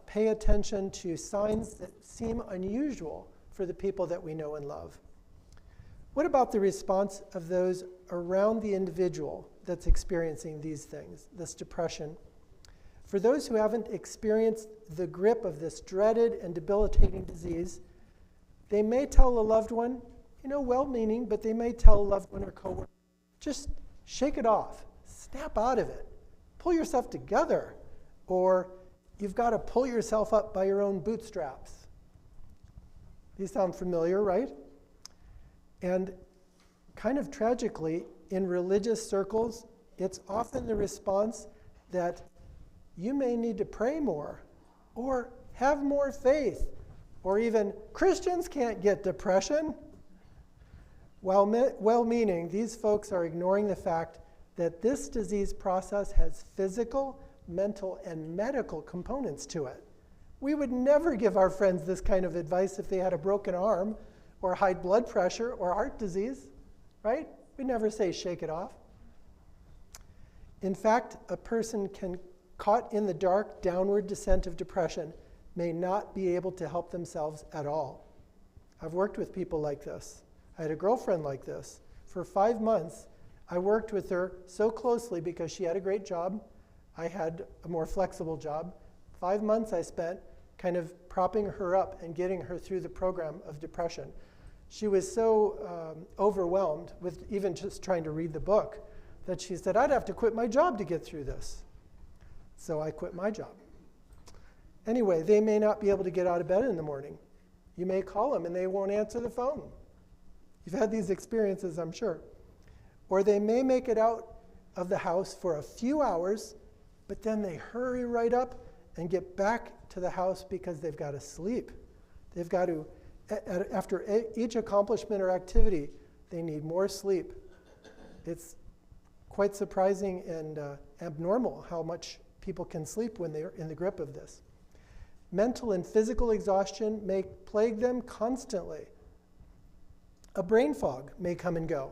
pay attention to signs that seem unusual for the people that we know and love. What about the response of those around the individual that's experiencing these things, this depression? For those who haven't experienced the grip of this dreaded and debilitating disease, they may tell a loved one, well-meaning, but they may tell a loved one or coworker, just shake it off, snap out of it, pull yourself together, or you've got to pull yourself up by your own bootstraps. These sound familiar, right? And kind of tragically, in religious circles, it's often the response that you may need to pray more, or have more faith, or even Christians can't get depression. While well-meaning, these folks are ignoring the fact that this disease process has physical, mental, and medical components to it. We would never give our friends this kind of advice if they had a broken arm, or high blood pressure, or heart disease, right? We never say shake it off. In fact, a person caught in the dark downward descent of depression may not be able to help themselves at all. I've worked with people like this. I had a girlfriend like this. For 5 months, I worked with her so closely because she had a great job. I had a more flexible job. 5 months I spent kind of propping her up and getting her through the program of depression. She was so overwhelmed with even just trying to read the book that she said, I'd have to quit my job to get through this. So I quit my job. Anyway, they may not be able to get out of bed in the morning. You may call them and they won't answer the phone. You've had these experiences, I'm sure. Or they may make it out of the house for a few hours, but then they hurry right up and get back to the house because they've got to sleep. They've got to, after each accomplishment or activity, they need more sleep. It's quite surprising and abnormal how much people can sleep when they're in the grip of this. Mental and physical exhaustion may plague them constantly. A brain fog may come and go.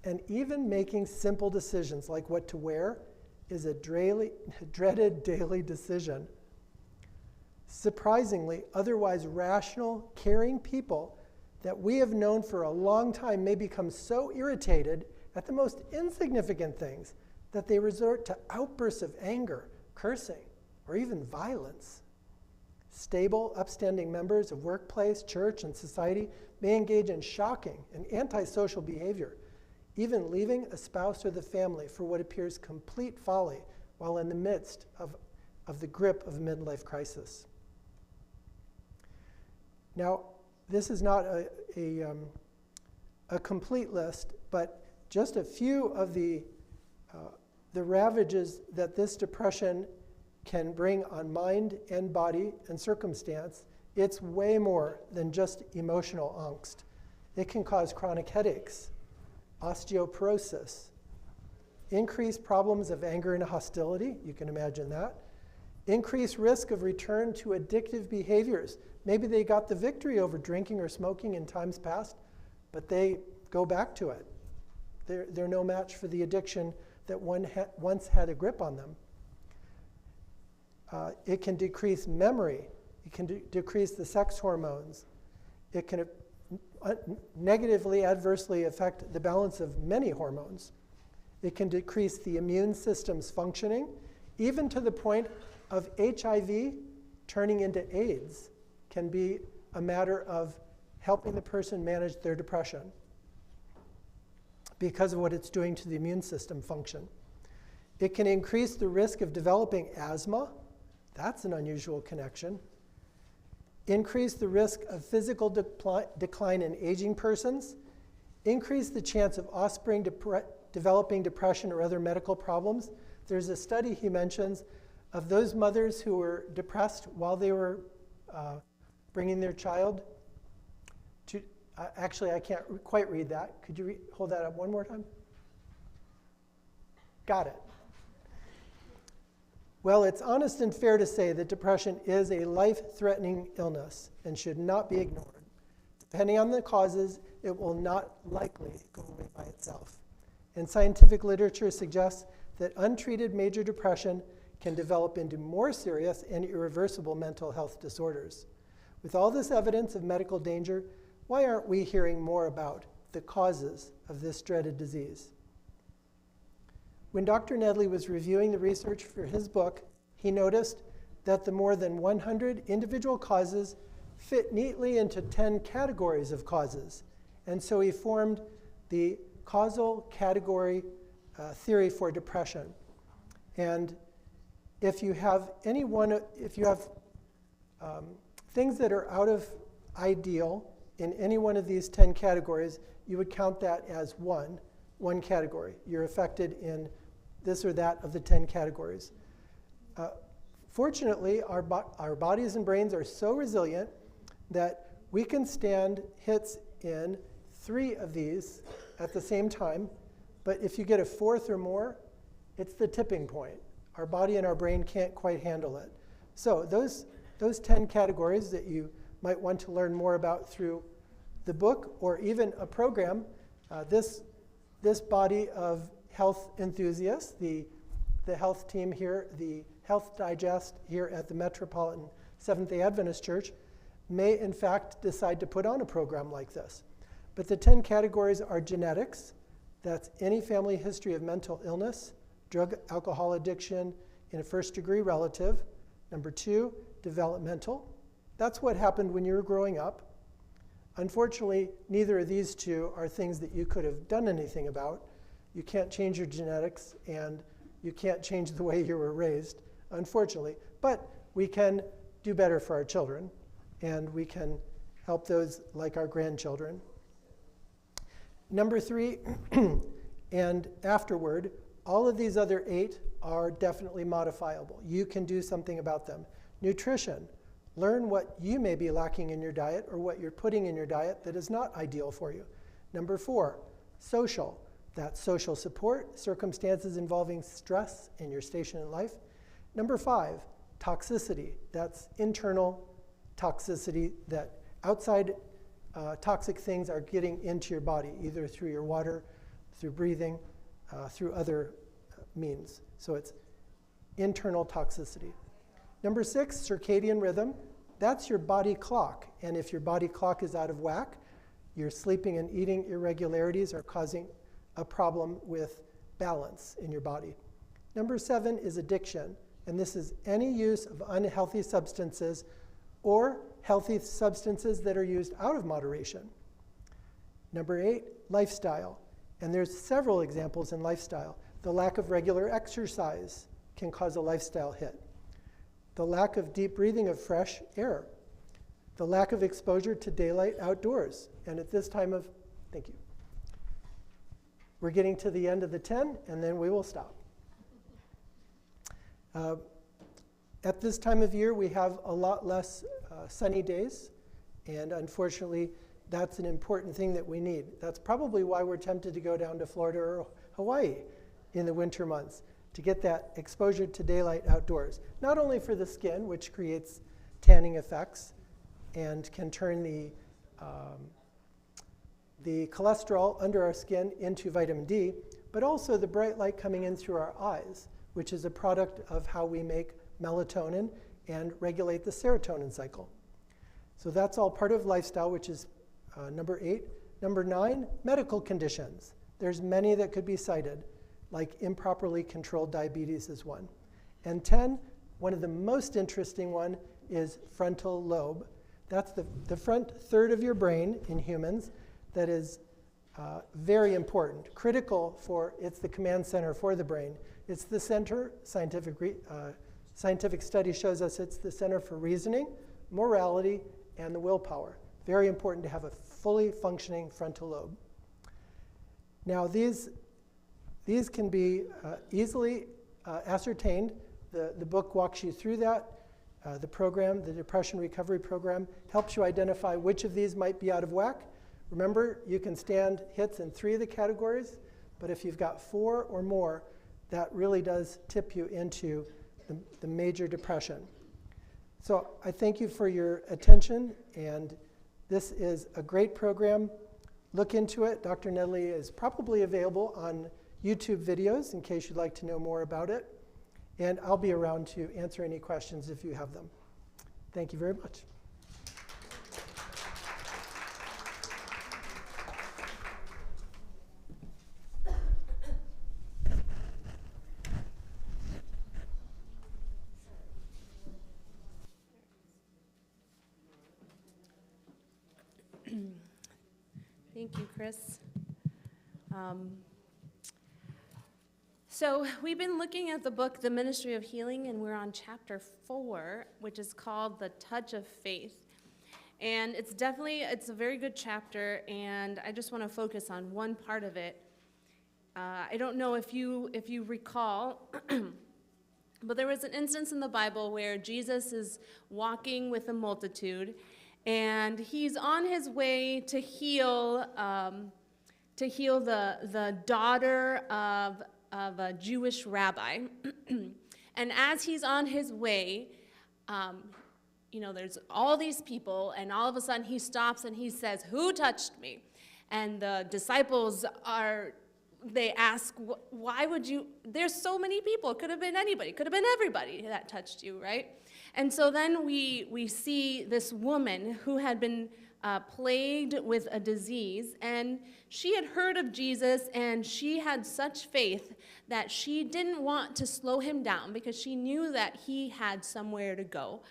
And even making simple decisions like what to wear is a dreaded daily decision. Surprisingly, otherwise rational, caring people that we have known for a long time may become so irritated at the most insignificant things that they resort to outbursts of anger, cursing, or even violence. Stable, upstanding members of workplace, church, and society may engage in shocking and antisocial behavior, even leaving a spouse or the family for what appears complete folly while in the midst of the grip of a midlife crisis. Now, this is not a complete list, but just a few of the ravages that this depression can bring on mind and body and circumstance. It's way more than just emotional angst. It can cause chronic headaches, osteoporosis, increased problems of anger and hostility, you can imagine that, increased risk of return to addictive behaviors. Maybe they got the victory over drinking or smoking in times past, but they go back to it. They're no match for the addiction that once had a grip on them. It can decrease memory. It can decrease the sex hormones. It can negatively, adversely affect the balance of many hormones. It can decrease the immune system's functioning, even to the point of HIV turning into AIDS can be a matter of helping the person manage their depression because of what it's doing to the immune system function. It can increase the risk of developing asthma. That's an unusual connection. Increase the risk of physical decline in aging persons. Increase the chance of offspring developing depression or other medical problems. There's a study he mentions of those mothers who were depressed while they were bringing their child to, actually I can't quite read that. Could you hold that up one more time? Got it. Well, it's honest and fair to say that depression is a life-threatening illness and should not be ignored. Depending on the causes, it will not likely go away by itself. And scientific literature suggests that untreated major depression can develop into more serious and irreversible mental health disorders. With all this evidence of medical danger, why aren't we hearing more about the causes of this dreaded disease? When Dr. Nedley was reviewing the research for his book, he noticed that the more than 100 individual causes fit neatly into 10 categories of causes. And so he formed the causal category theory for depression. And if you have things that are out of ideal in any one of these 10 categories, you would count that as one category. You're affected in this or that of the 10 categories. Fortunately, our bodies and brains are so resilient that we can stand hits in 3 of these at the same time, but if you get a 4th or more, it's the tipping point. Our body and our brain can't quite handle it. So those 10 categories that you might want to learn more about through the book or even a program, this body of health enthusiasts, the health team here, the Health Digest here at the Metropolitan Seventh-day Adventist Church, may in fact decide to put on a program like this. But the 10 categories are genetics. That's any family history of mental illness, drug, alcohol addiction in a first-degree relative. Number 2, developmental. That's what happened when you were growing up. Unfortunately, neither of these 2 are things that you could have done anything about. You can't change your genetics, and you can't change the way you were raised, unfortunately. But we can do better for our children, and we can help those like our grandchildren. Number 3, and afterward, all of these other 8 are definitely modifiable. You can do something about them. Nutrition. Learn what you may be lacking in your diet or what you're putting in your diet that is not ideal for you. Number 4, social. That's social support, circumstances involving stress in your station in life. Number 5, toxicity. That's internal toxicity, that outside toxic things are getting into your body, either through your water, through breathing, through other means. So it's internal toxicity. Number 6, circadian rhythm. That's your body clock. And if your body clock is out of whack, your sleeping and eating irregularities are causing a problem with balance in your body. Number 7 is addiction. And this is any use of unhealthy substances or healthy substances that are used out of moderation. Number 8, lifestyle. And there's several examples in lifestyle. The lack of regular exercise can cause a lifestyle hit. The lack of deep breathing of fresh air. The lack of exposure to daylight outdoors. And at this time of, thank you. We're getting to the end of the 10, and then we will stop. At this time of year, we have a lot less sunny days, and unfortunately, that's an important thing that we need. That's probably why we're tempted to go down to Florida or Hawaii in the winter months, to get that exposure to daylight outdoors. Not only for the skin, which creates tanning effects and can turn the cholesterol under our skin into vitamin D, but also the bright light coming in through our eyes, which is a product of how we make melatonin and regulate the serotonin cycle. So that's all part of lifestyle, which is number 8. Number 9, medical conditions. There's many that could be cited, like improperly controlled diabetes is one. And 10, one of the most interesting one is frontal lobe. That's the front third of your brain in humans that is very important, critical for, it's the command center for the brain. It's the center, scientific study shows us it's the center for reasoning, morality, and the willpower. Very important to have a fully functioning frontal lobe. Now these can be easily ascertained. The book walks you through that. The program, the Depression Recovery Program, helps you identify which of these might be out of whack. Remember, you can stand hits in 3 of the categories, but if you've got 4 or more, that really does tip you into the major depression. So I thank you for your attention, and this is a great program. Look into it. Dr. Nedley is probably available on YouTube videos in case you'd like to know more about it. And I'll be around to answer any questions if you have them. Thank you very much. Thank you, Chris. So we've been looking at the book, The Ministry of Healing, and we're on chapter 4, which is called The Touch of Faith. And it's a very good chapter, and I just want to focus on one part of it. I don't know if you recall, but there was an instance in the Bible where Jesus is walking with a multitude, and he's on his way to heal the daughter of a Jewish rabbi. And as he's on his way, there's all these people, and all of a sudden he stops and he says, "Who touched me?" And the disciples they ask, "Why would you? There's so many people. It could have been anybody. Could have been everybody that touched you, right?" And so then we see this woman who had been plagued with a disease, and she had heard of Jesus, and she had such faith that she didn't want to slow him down because she knew that he had somewhere to go,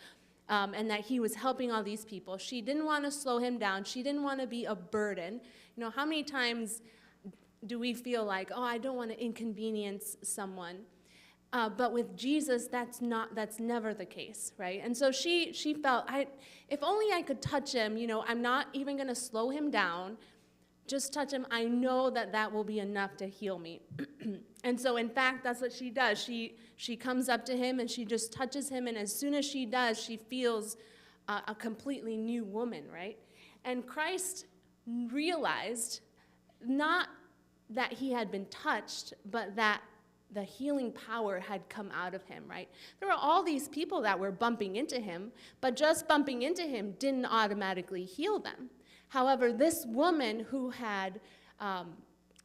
and that he was helping all these people. She didn't want to slow him down. She didn't want to be a burden. How many times do we feel like, oh, I don't want to inconvenience someone? But with Jesus, that's never the case, right? And so she felt, if only I could touch him, I'm not even going to slow him down. Just touch him. I know that will be enough to heal me. And so, in fact, that's what she does. She comes up to him and she just touches him, and as soon as she does, she feels a completely new woman, right? And Christ realized not that he had been touched, but that the healing power had come out of him, right? There were all these people that were bumping into him, but just bumping into him didn't automatically heal them. However, this woman who had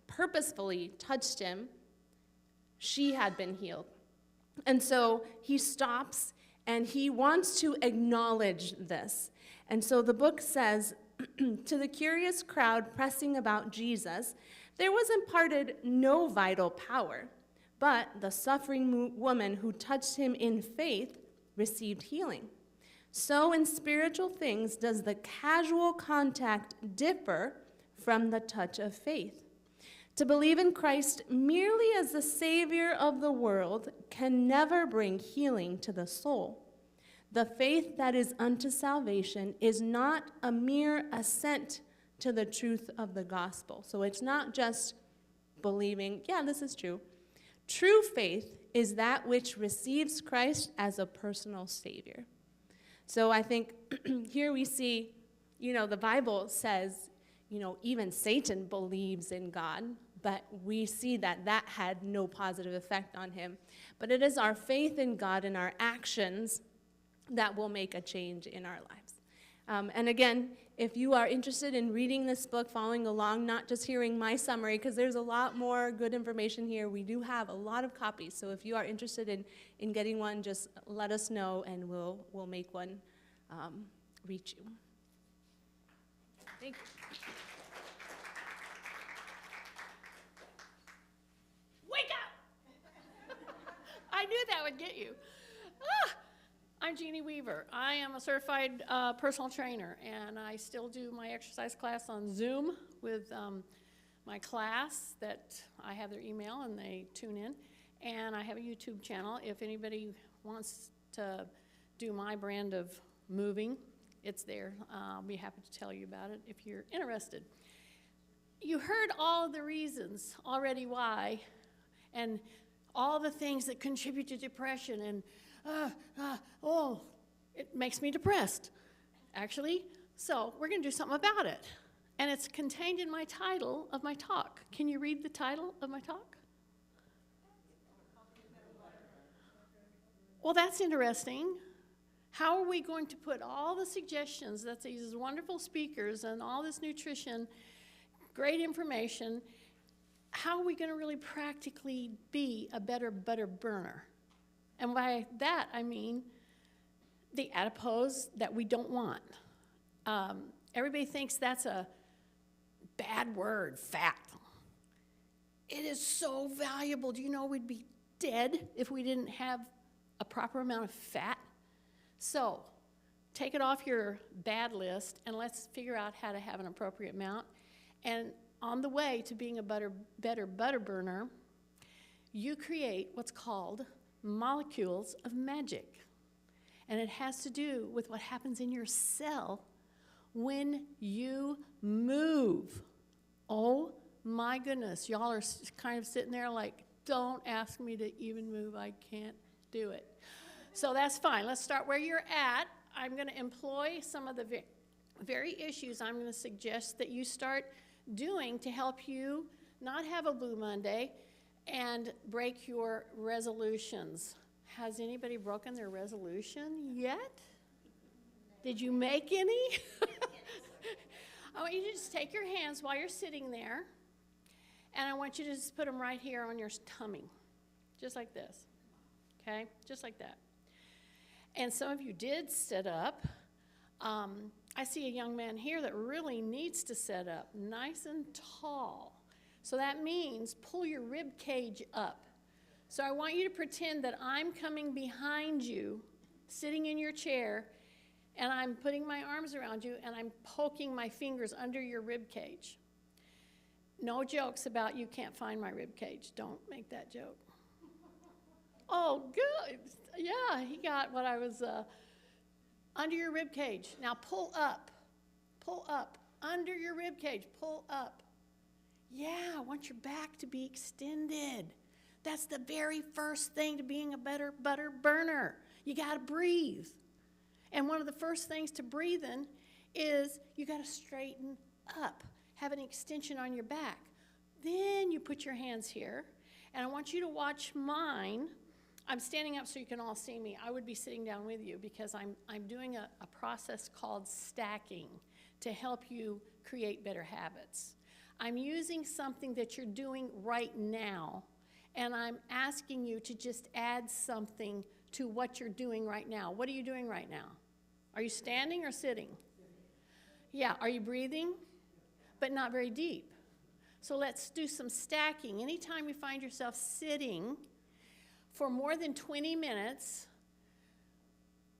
purposefully touched him, she had been healed. And so he stops and he wants to acknowledge this. And so the book says, to the curious crowd pressing about Jesus, there was imparted no vital power. But the suffering woman who touched him in faith received healing. So in spiritual things does the casual contact differ from the touch of faith. To believe in Christ merely as the Savior of the world can never bring healing to the soul. The faith that is unto salvation is not a mere assent to the truth of the gospel. So it's not just believing, yeah, this is true. True faith is that which receives Christ as a personal Savior. So I think here we see, the Bible says, even Satan believes in God, but we see that had no positive effect on him. But it is our faith in God and our actions that will make a change in our lives. And again, if you are interested in reading this book, following along, not just hearing my summary, because there's a lot more good information here. We do have a lot of copies, so if you are interested in getting one, just let us know, and we'll make one reach you. Thank you. Wake up! I knew that would get you. I'm Jeannie Weaver. I am a certified personal trainer, and I still do my exercise class on Zoom with my class that I have their email and they tune in. And I have a YouTube channel. If anybody wants to do my brand of moving, it's there. I'll be happy to tell you about it if you're interested. You heard all of the reasons already why, and all the things that contribute to depression, and it makes me depressed, actually. So we're going to do something about it. And it's contained in my title of my talk. Can you read the title of my talk? Well, that's interesting. How are we going to put all the suggestions that these wonderful speakers and all this nutrition, great information, how are we going to really practically be a better butter burner? And by that, I mean the adipose that we don't want. Everybody thinks that's a bad word, fat. It is so valuable. Do you know we'd be dead if we didn't have a proper amount of fat? So take it off your bad list, and let's figure out how to have an appropriate amount. And on the way to being a better butter burner, you create what's called molecules of magic. And it has to do with what happens in your cell when you move. Oh my goodness, y'all are kind of sitting there like, don't ask me to even move, I can't do it. So that's fine. Let's start where you're at. I'm going to employ some of the very issues I'm going to suggest that you start doing to help you not have a Blue Monday and break your resolutions. Has anybody broken their resolution yet? Did you make any? I want you to just take your hands while you're sitting there, and I want you to just put them right here on your tummy, just like this, okay? Just like that. And some of you did sit up. I see a young man here that really needs to sit up, nice and tall. So that means pull your rib cage up. So I want you to pretend that I'm coming behind you, sitting in your chair, and I'm putting my arms around you, and I'm poking my fingers under your rib cage. No jokes about you can't find my rib cage. Don't make that joke. Oh, good. Yeah, he got what I was under your rib cage. Now pull up, under your rib cage, pull up. Yeah, I want your back to be extended. That's the very first thing to being a better butter burner. You got to breathe. And one of the first things to breathe in is you got to straighten up, have an extension on your back. Then you put your hands here, and I want you to watch mine. I'm standing up so you can all see me. I would be sitting down with you because I'm doing a process called stacking to help you create better habits. I'm using something that you're doing right now, and I'm asking you to just add something to what you're doing right now. What are you doing right now? Are you standing or sitting? Yeah, are you breathing? But not very deep. So let's do some stacking. Anytime you find yourself sitting for more than 20 minutes,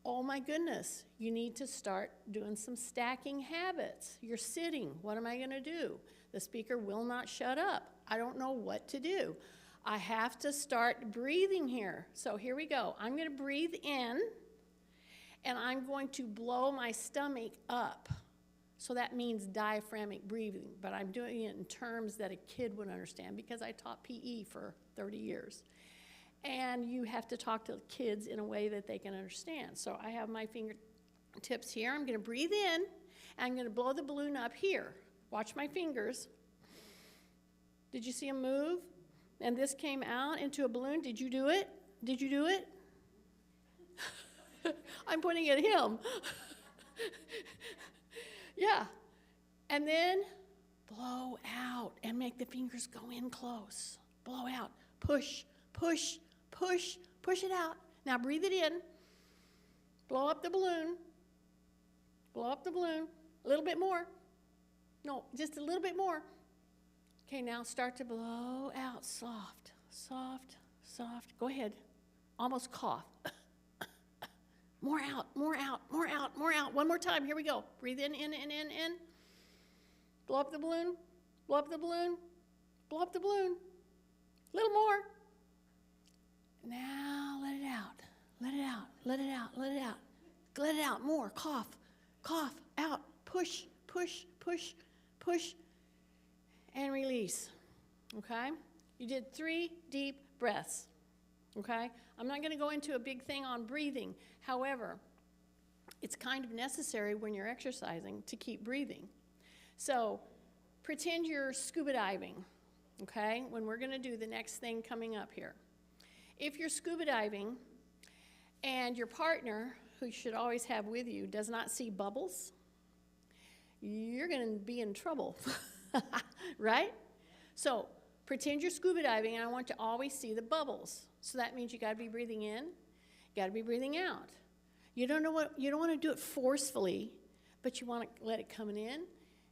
oh my goodness, you need to start doing some stacking habits. You're sitting. What am I going to do? The speaker will not shut up. I don't know what to do. I have to start breathing here. So here we go. I'm going to breathe in, and I'm going to blow my stomach up. So that means diaphragmatic breathing, but I'm doing it in terms that a kid would understand because I taught PE for 30 years. And you have to talk to kids in a way that they can understand. So I have my fingertips here. I'm going to breathe in, and I'm going to blow the balloon up here. Watch my fingers. Did you see them move? And this came out into a balloon. Did you do it? Did you do it? I'm pointing at him. Yeah. And then blow out and make the fingers go in close. Blow out. Push, push, push, push it out. Now breathe it in. Blow up the balloon. Blow up the balloon. A little bit more. No, just a little bit more. Okay, now start to blow out soft, soft, soft. Go ahead. Almost cough. More out, more out, more out, more out. One more time. Here we go. Breathe in, in, in, in, in. Blow up the balloon. Blow up the balloon. Blow up the balloon. A little more. Now let it out. Let it out. Let it out. Let it out. Let it out more. Cough. Cough. Out. Push. Push. Push. Push. And release. Okay? You did 3 deep breaths. Okay? I'm not going to go into a big thing on breathing. However, it's kind of necessary when you're exercising to keep breathing. So pretend you're scuba diving, okay, when we're going to do the next thing coming up here. If you're scuba diving and your partner, who you should always have with you, does not see bubbles, you're going to be in trouble, right? So pretend you're scuba diving, and I want you to always see the bubbles. So that means you got to be breathing in, you got to be breathing out. You don't want to do it forcefully, but you want to let it coming in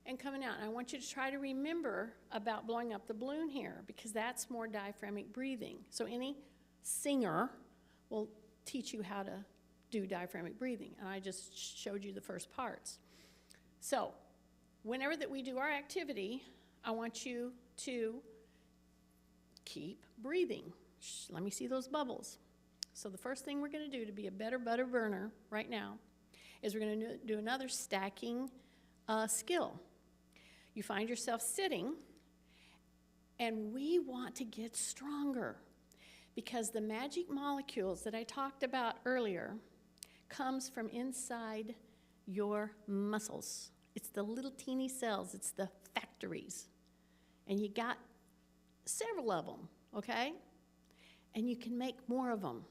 and coming out. And I want you to try to remember about blowing up the balloon here, because that's more diaphragmatic breathing. So any singer will teach you how to do diaphragmatic breathing, and I just showed you the first parts. So whenever that we do our activity, I want you to keep breathing. Let me see those bubbles. So the first thing we're going to do to be a better butter burner right now is we're going to do another stacking skill. You find yourself sitting, and we want to get stronger, because the magic molecules that I talked about earlier comes from inside your muscles. It's the little teeny cells. It's the factories. And you got several of them, okay? And you can make more of them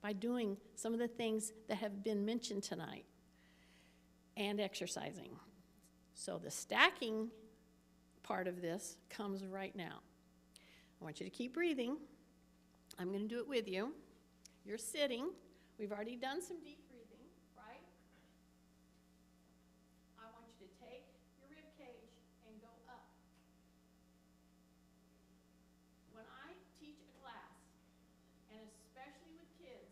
by doing some of the things that have been mentioned tonight and exercising. So the stacking part of this comes right now. I want you to keep breathing. I'm going to do it with you. You're sitting. We've already done some deep breathing, right? I want you to take your rib cage and go up. When I teach a class, and especially with kids,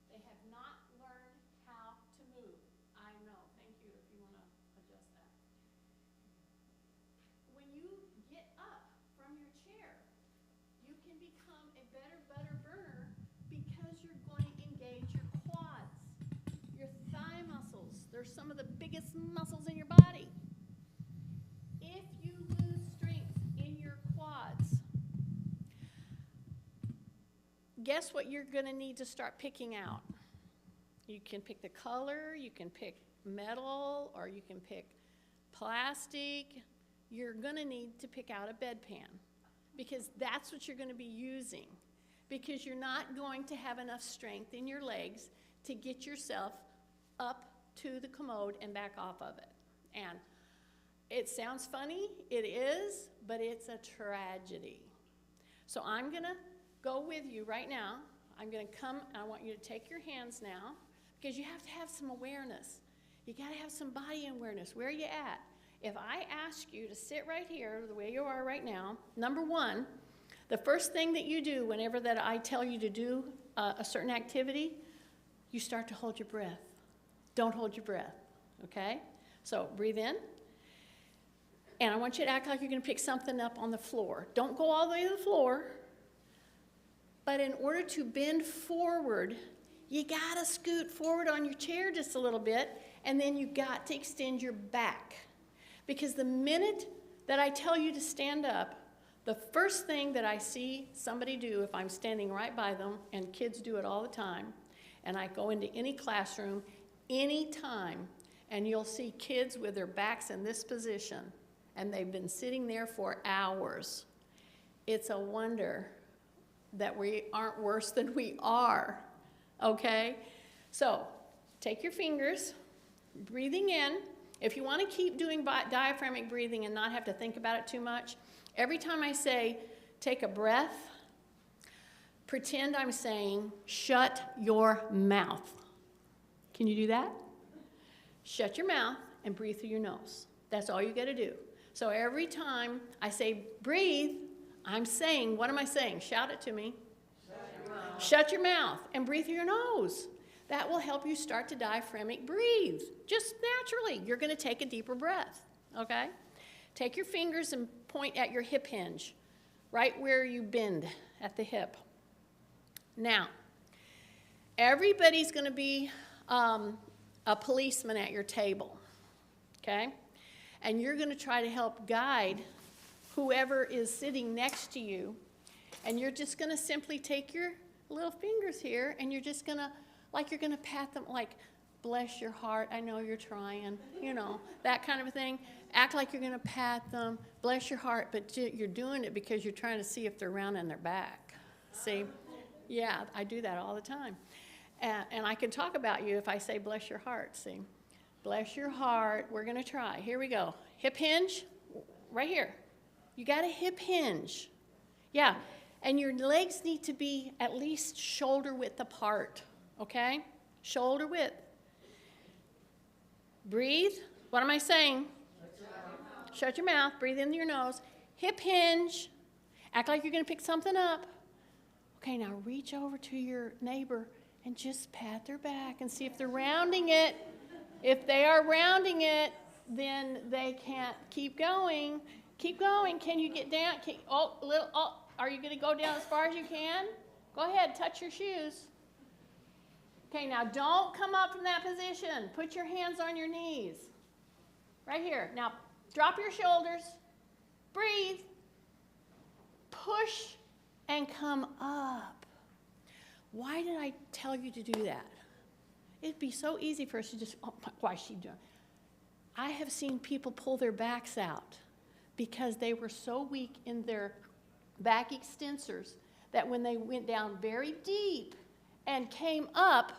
they have not learned how to move. I know. Thank you if you want to adjust that. When you get up from your chair, you can become a better butter burner, because you're going to engage your quads, your thigh muscles. They're some of the biggest muscles in your body. If you lose strength in your quads, guess what you're going to need to start picking out? You can pick the color, you can pick metal, or you can pick plastic. You're going to need to pick out a bedpan, because that's what you're going to be using, because you're not going to have enough strength in your legs to get yourself up to the commode and back off of it. And it sounds funny, it is, but it's a tragedy. So I'm going to go with you right now. I'm going to come, and I want you to take your hands now, because you have to have some awareness. You got to have some body awareness. Where are you at? If I ask you to sit right here the way you are right now, number one, the first thing that you do whenever that I tell you to do a certain activity, you start to hold your breath. Don't hold your breath, okay? So breathe in. And I want you to act like you're going to pick something up on the floor. Don't go all the way to the floor. But in order to bend forward, you got to scoot forward on your chair just a little bit, and then you got to extend your back. Because the minute that I tell you to stand up, the first thing that I see somebody do, if I'm standing right by them, and kids do it all the time, and I go into any classroom, any time, and you'll see kids with their backs in this position, and they've been sitting there for hours. It's a wonder that we aren't worse than we are, okay? So take your fingers, breathing in, if you want to keep doing diaphragmatic breathing and not have to think about it too much, every time I say take a breath, pretend I'm saying shut your mouth. Can you do that? Shut your mouth and breathe through your nose. That's all you got to do. So every time I say breathe, I'm saying, what am I saying? Shout it to me. Shut your mouth and breathe through your nose. That will help you start to diaphragmatic breathe. Just naturally, you're going to take a deeper breath, okay? Take your fingers and point at your hip hinge, right where you bend at the hip. Now, everybody's going to be a policeman at your table, okay? And you're going to try to help guide whoever is sitting next to you. And you're just going to simply take your little fingers here, and you're just going to, like you're going to pat them, like, bless your heart, I know you're trying, you know, that kind of a thing. Act like you're going to pat them, bless your heart, but you're doing it because you're trying to see if they're round in their back. See? Yeah, I do that all the time. And I can talk about you if I say bless your heart, see? Bless your heart. We're going to try. Here we go. Hip hinge, right here. You got a hip hinge. Yeah, and your legs need to be at least shoulder width apart, okay? Shoulder width. Breathe. What am I saying? Shut your mouth. Breathe in your nose. Hip hinge. Act like you're going to pick something up. Okay, now reach over to your neighbor and just pat their back and see if they're rounding it. If they are rounding it, then they can't keep going. Keep going. Can you get down? Are you going to go down as far as you can? Go ahead, touch your shoes. Okay, now don't come up from that position. Put your hands on your knees. Right here. Now, drop your shoulders. Breathe. Push and come up. Why did I tell you to do that? It'd be so easy for us to just, oh, why is she doing? I have seen people pull their backs out because they were so weak in their back extensors that when they went down very deep and came up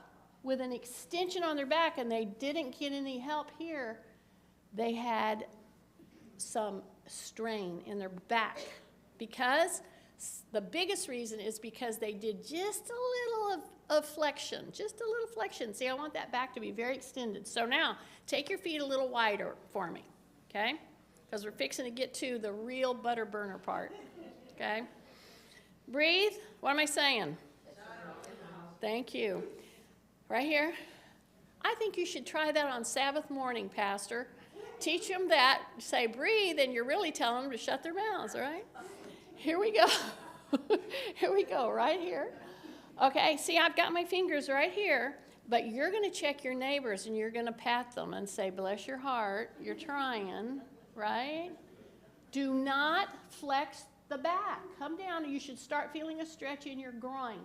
with an extension on their back and they didn't get any help here, they had some strain in their back. Because the biggest reason is because they did just a little of flexion, just a little flexion. See, I want that back to be very extended. So now, take your feet a little wider for me, okay? Because we're fixing to get to the real butter burner part, okay? Breathe. What am I saying? Thank you. Right here. I think you should try that on Sabbath morning, Pastor. Teach them that. Say breathe, and you're really telling them to shut their mouths, all right? Here we go. Here we go, right here. Okay, see, I've got my fingers right here, but you're going to check your neighbors, and you're going to pat them and say, bless your heart, you're trying, right? Do not flex the back. Come down, and you should start feeling a stretch in your groin.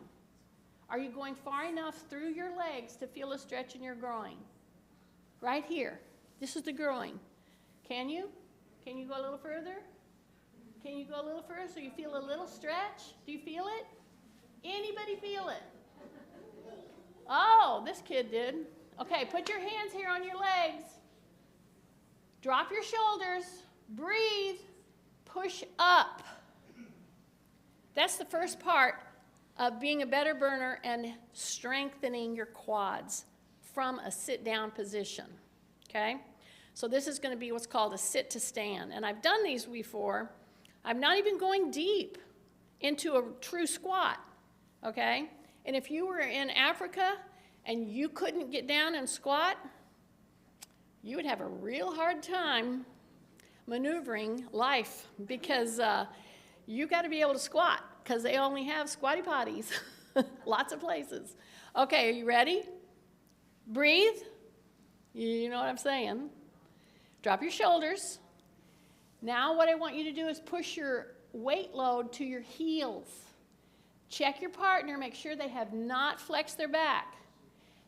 Are you going far enough through your legs to feel a stretch in your groin? Right here. This is the groin. Can you? Can you go a little further? Can you go a little further so you feel a little stretch? Do you feel it? Anybody feel it? Oh, this kid did. Okay, put your hands here on your legs. Drop your shoulders. Breathe. Push up. That's the first part of being a better burner and strengthening your quads from a sit-down position, okay? So this is going to be what's called a sit to stand. And I've done these before. I'm not even going deep into a true squat, okay? And if you were in Africa and you couldn't get down and squat, you would have a real hard time maneuvering life because you got to be able to squat because they only have squatty potties, lots of places. Okay, are you ready? Breathe. You know what I'm saying. Drop your shoulders. Now what I want you to do is push your weight load to your heels. Check your partner, make sure they have not flexed their back.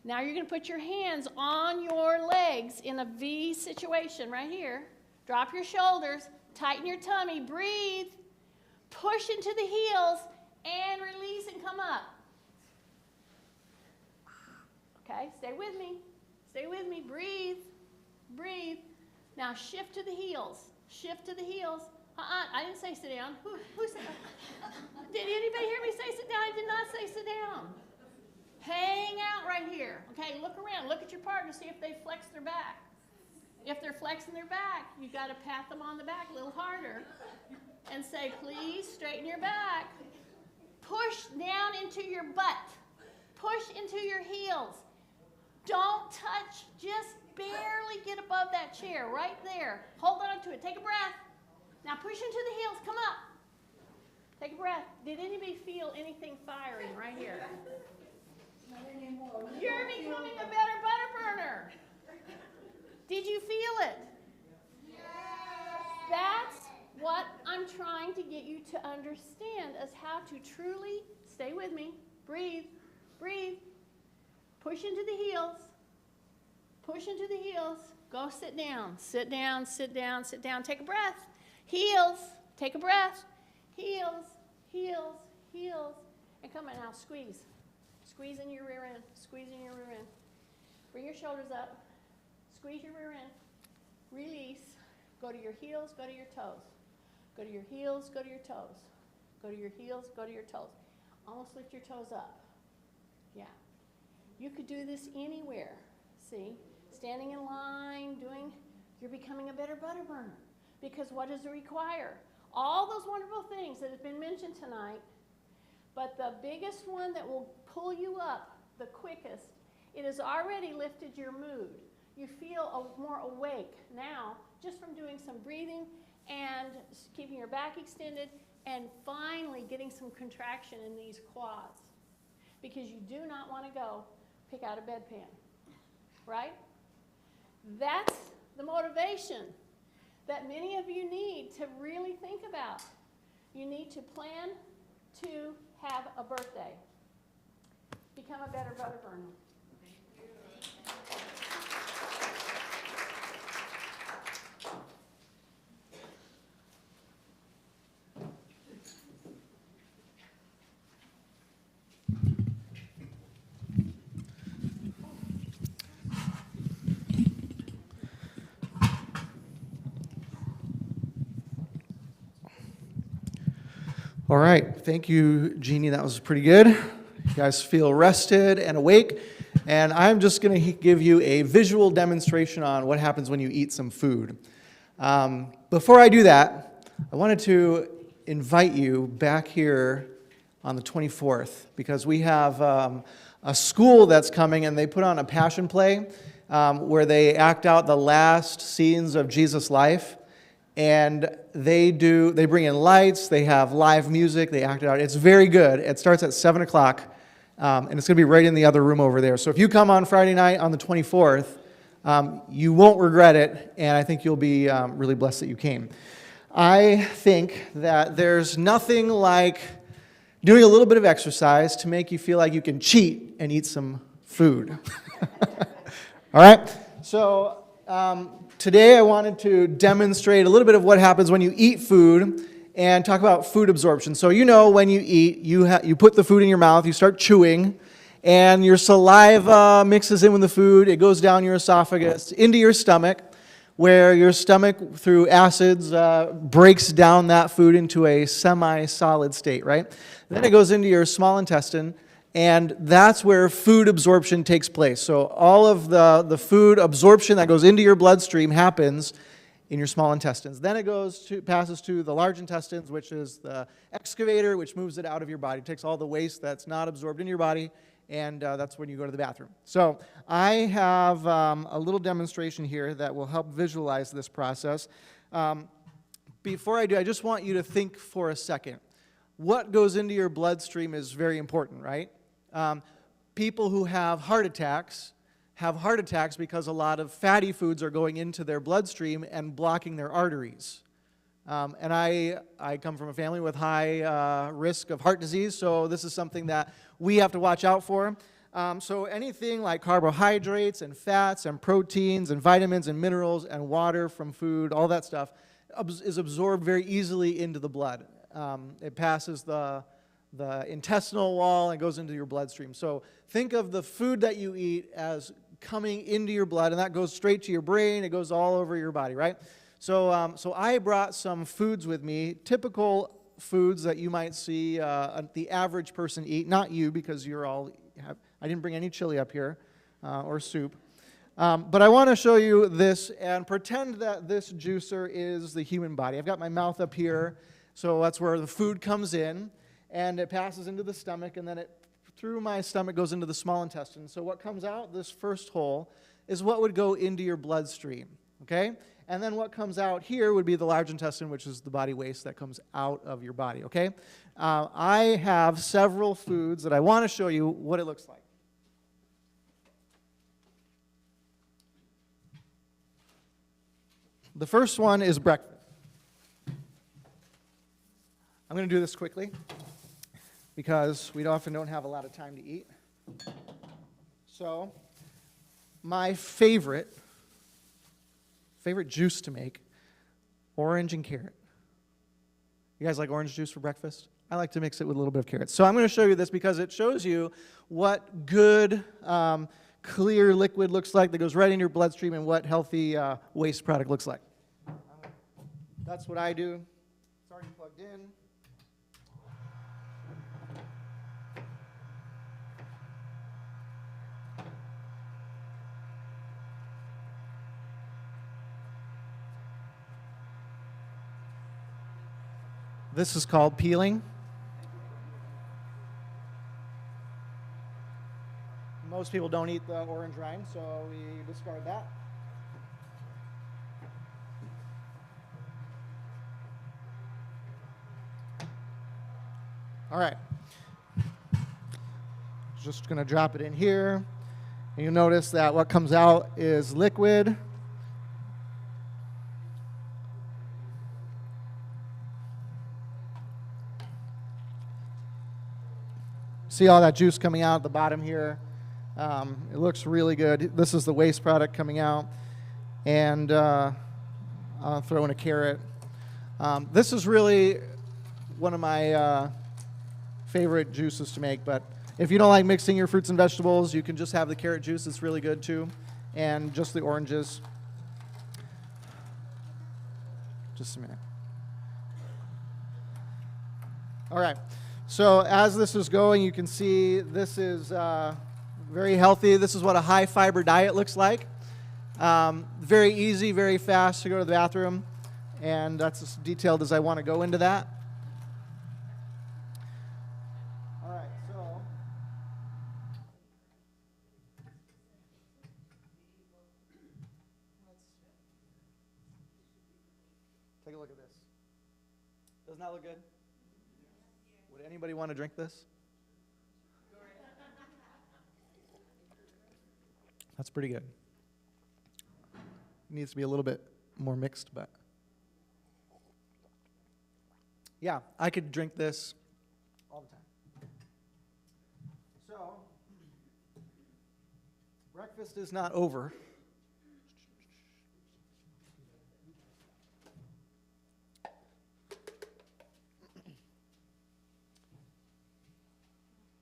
Now you're going to put your hands on your legs in a V situation right here. Drop your shoulders, tighten your tummy, breathe, push into the heels, and release and come up. Okay, stay with me. Stay with me. Breathe. Breathe. Now shift to the heels. Shift to the heels. I didn't say sit down. Who said? Did anybody hear me say sit down? I did not say sit down. Hang out right here. Okay, look around. Look at your partner. See if they flex their back. If they're flexing their back, you got to pat them on the back a little harder and say, please straighten your back. Push down into your butt. Push into your heels. Don't touch. Just barely get above that chair right there. Hold on to it. Take a breath. Now push into the heels. Come up. Take a breath. Did anybody feel anything firing right here? You're becoming a better butter burner. Did you feel it? Yes. That's what I'm trying to get you to understand, is how to truly, stay with me, breathe, breathe, push into the heels, push into the heels, go sit down, sit down, sit down, sit down, take a breath, heels, take a breath, heels, heels, heels, and come on now, squeeze. Squeeze in your rear end, squeeze in your rear end. Bring your shoulders up, squeeze your rear end, release, go to your heels, go to your toes. Go to your heels, go to your toes. Go to your heels, go to your toes. Almost lift your toes up. Yeah. You could do this anywhere. See? Standing in line, you're becoming a better butter burner. Because what does it require? All those wonderful things that have been mentioned tonight, but the biggest one that will pull you up the quickest, it has already lifted your mood. You feel more awake now just from doing some breathing and keeping your back extended and finally getting some contraction in these quads. Because you do not want to go pick out a bedpan, right? That's the motivation that many of you need to really think about. You need to plan to have a birthday. Become a better butter burner. All right, thank you, Jeannie. That was pretty good. You guys feel rested and awake. And I'm just going to give you a visual demonstration on what happens when you eat some food. Before I do that, I wanted to invite you back here on the 24th because we have a school that's coming and they put on a passion play where they act out the last scenes of Jesus' life. And they bring in lights, they have live music, they act it out. It's very good. It starts at 7 o'clock, and it's going to be right in the other room over there. So if you come on Friday night on the 24th, you won't regret it, and I think you'll be really blessed that you came. I think that there's nothing like doing a little bit of exercise to make you feel like you can cheat and eat some food. All right? So today I wanted to demonstrate a little bit of what happens when you eat food and talk about food absorption. So you know when you eat, you put the food in your mouth, you start chewing, and your saliva mixes in with the food. It goes down your esophagus into your stomach, where your stomach, through acids, breaks down that food into a semi-solid state, right? Then it goes into your small intestine, and that's where food absorption takes place. So all of the food absorption that goes into your bloodstream happens in your small intestines. Then it passes to the large intestines, which is the excavator, which moves it out of your body. It takes all the waste that's not absorbed in your body, and that's when you go to the bathroom. So I have a little demonstration here that will help visualize this process. Before I do, I just want you to think for a second. What goes into your bloodstream is very important, right? People who have heart attacks because a lot of fatty foods are going into their bloodstream and blocking their arteries. And I come from a family with high risk of heart disease, so this is something that we have to watch out for. So anything like carbohydrates and fats and proteins and vitamins and minerals and water from food, all that stuff is absorbed very easily into the blood. It passes the intestinal wall and goes into your bloodstream. So think of the food that you eat as coming into your blood, and that goes straight to your brain. It goes all over your body, right? So, so I brought some foods with me, typical foods that you might see the average person eat. Not you, because you're all I didn't bring any chili up here or soup. But I want to show you this and pretend that this juicer is the human body. I've got my mouth up here, so that's where the food comes in, and it passes into the stomach, and then it through my stomach goes into the small intestine. So what comes out, this first hole, is what would go into your bloodstream, okay? And then what comes out here would be the large intestine, which is the body waste that comes out of your body, okay? I have several foods that I want to show you what it looks like. The first one is breakfast. I'm going to do this quickly because we often don't have a lot of time to eat. So, my favorite juice to make, orange and carrot. You guys like orange juice for breakfast? I like to mix it with a little bit of carrots. So I'm going to show you this because it shows you what good, clear liquid looks like that goes right in your bloodstream and what healthy waste product looks like. That's what I do. It's already plugged in. This is called peeling. Most people don't eat the orange rind, so we discard that. All right. Just going to drop it in here. And you'll notice that what comes out is liquid. See all that juice coming out at the bottom here? It looks really good. This is the waste product coming out. And I'll throw in a carrot. This is really one of my favorite juices to make. But if you don't like mixing your fruits and vegetables, you can just have the carrot juice. It's really good too. And just the oranges. Just a minute. All right. So as this is going, you can see this is very healthy. This is what a high-fiber diet looks like. Very easy, very fast to go to the bathroom, and that's as detailed as I want to go into that. All right, so take a look at this. Doesn't that look good? Would anybody want to drink this? That's pretty good. It needs to be a little bit more mixed, but yeah, I could drink this all the time. So, breakfast is not over.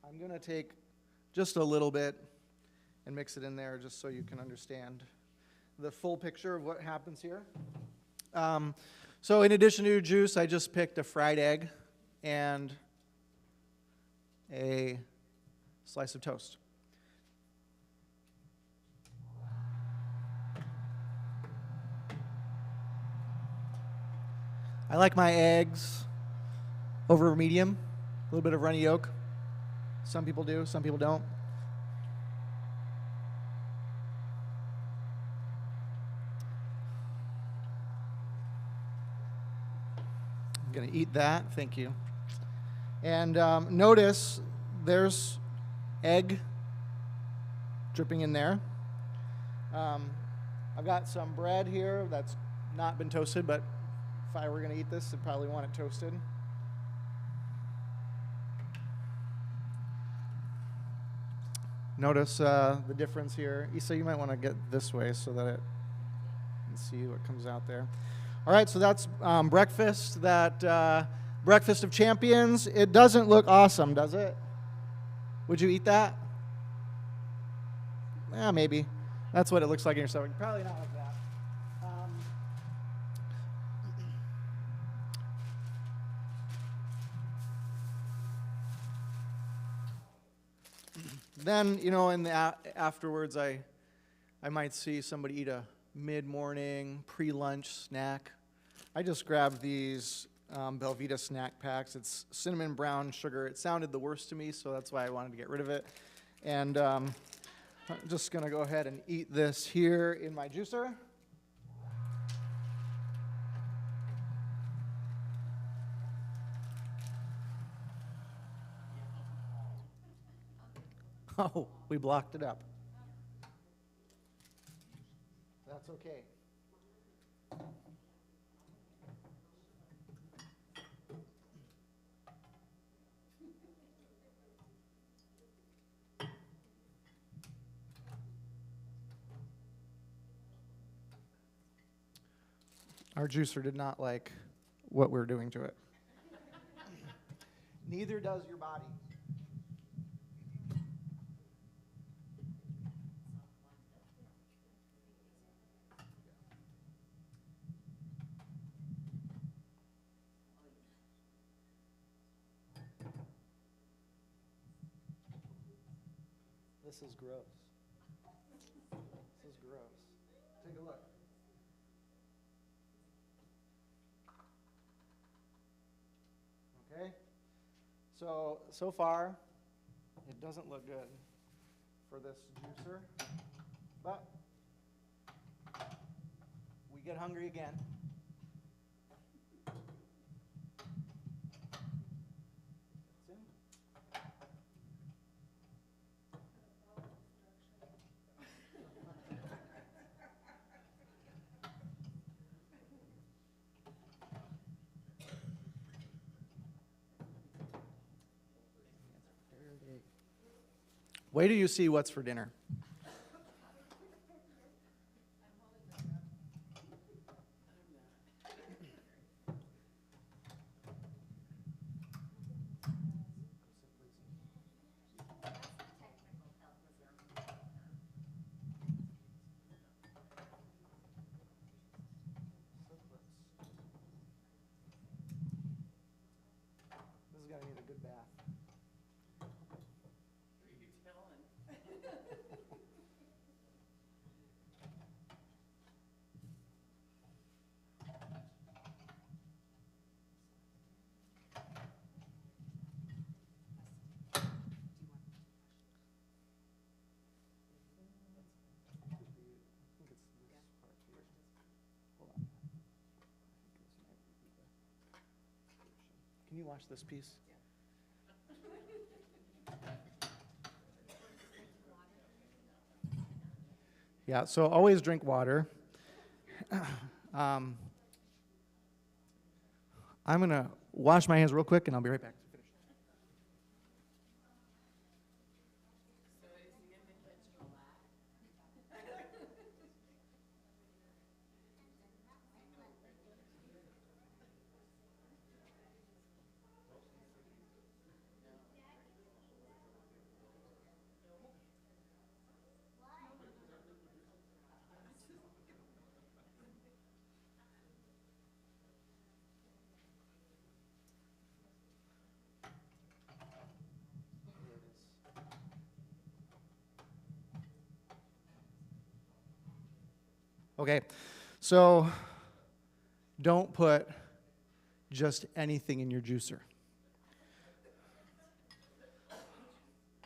I'm going to take just a little bit and mix it in there just so you can understand the full picture of what happens here. So in addition to juice, I just picked a fried egg and a slice of toast. I like my eggs over medium, a little bit of runny yolk. Some people do, some people don't. I'm going to eat that, thank you. And notice there's egg dripping in there. I've got some bread here that's not been toasted, but if I were going to eat this, I'd probably want it toasted. Notice the difference here. Issa, you might want to get this way so that it can see what comes out there. All right, so that's breakfast. That breakfast of champions. It doesn't look awesome, does it? Would you eat that? Yeah, maybe. That's what it looks like in your stomach. Probably not like that. Then, you know, in the afterwards, I might see somebody eat a mid-morning, pre-lunch snack. I just grabbed these Belvita snack packs. It's cinnamon brown sugar. It sounded the worst to me, so that's why I wanted to get rid of it. And I'm just going to go ahead and eat this here in my juicer. Oh, we blocked it up. That's okay. Our juicer did not like what we're doing to it. Neither does your body. This is gross. This is gross. Take a look. Okay? So far, it doesn't look good for this juicer, but we get hungry again. Wait till you see what's for dinner. This is gonna need a good bath. Can you watch this piece? Yeah, so always drink water. I'm going to wash my hands real quick, and I'll be right back. Okay, so don't put just anything in your juicer.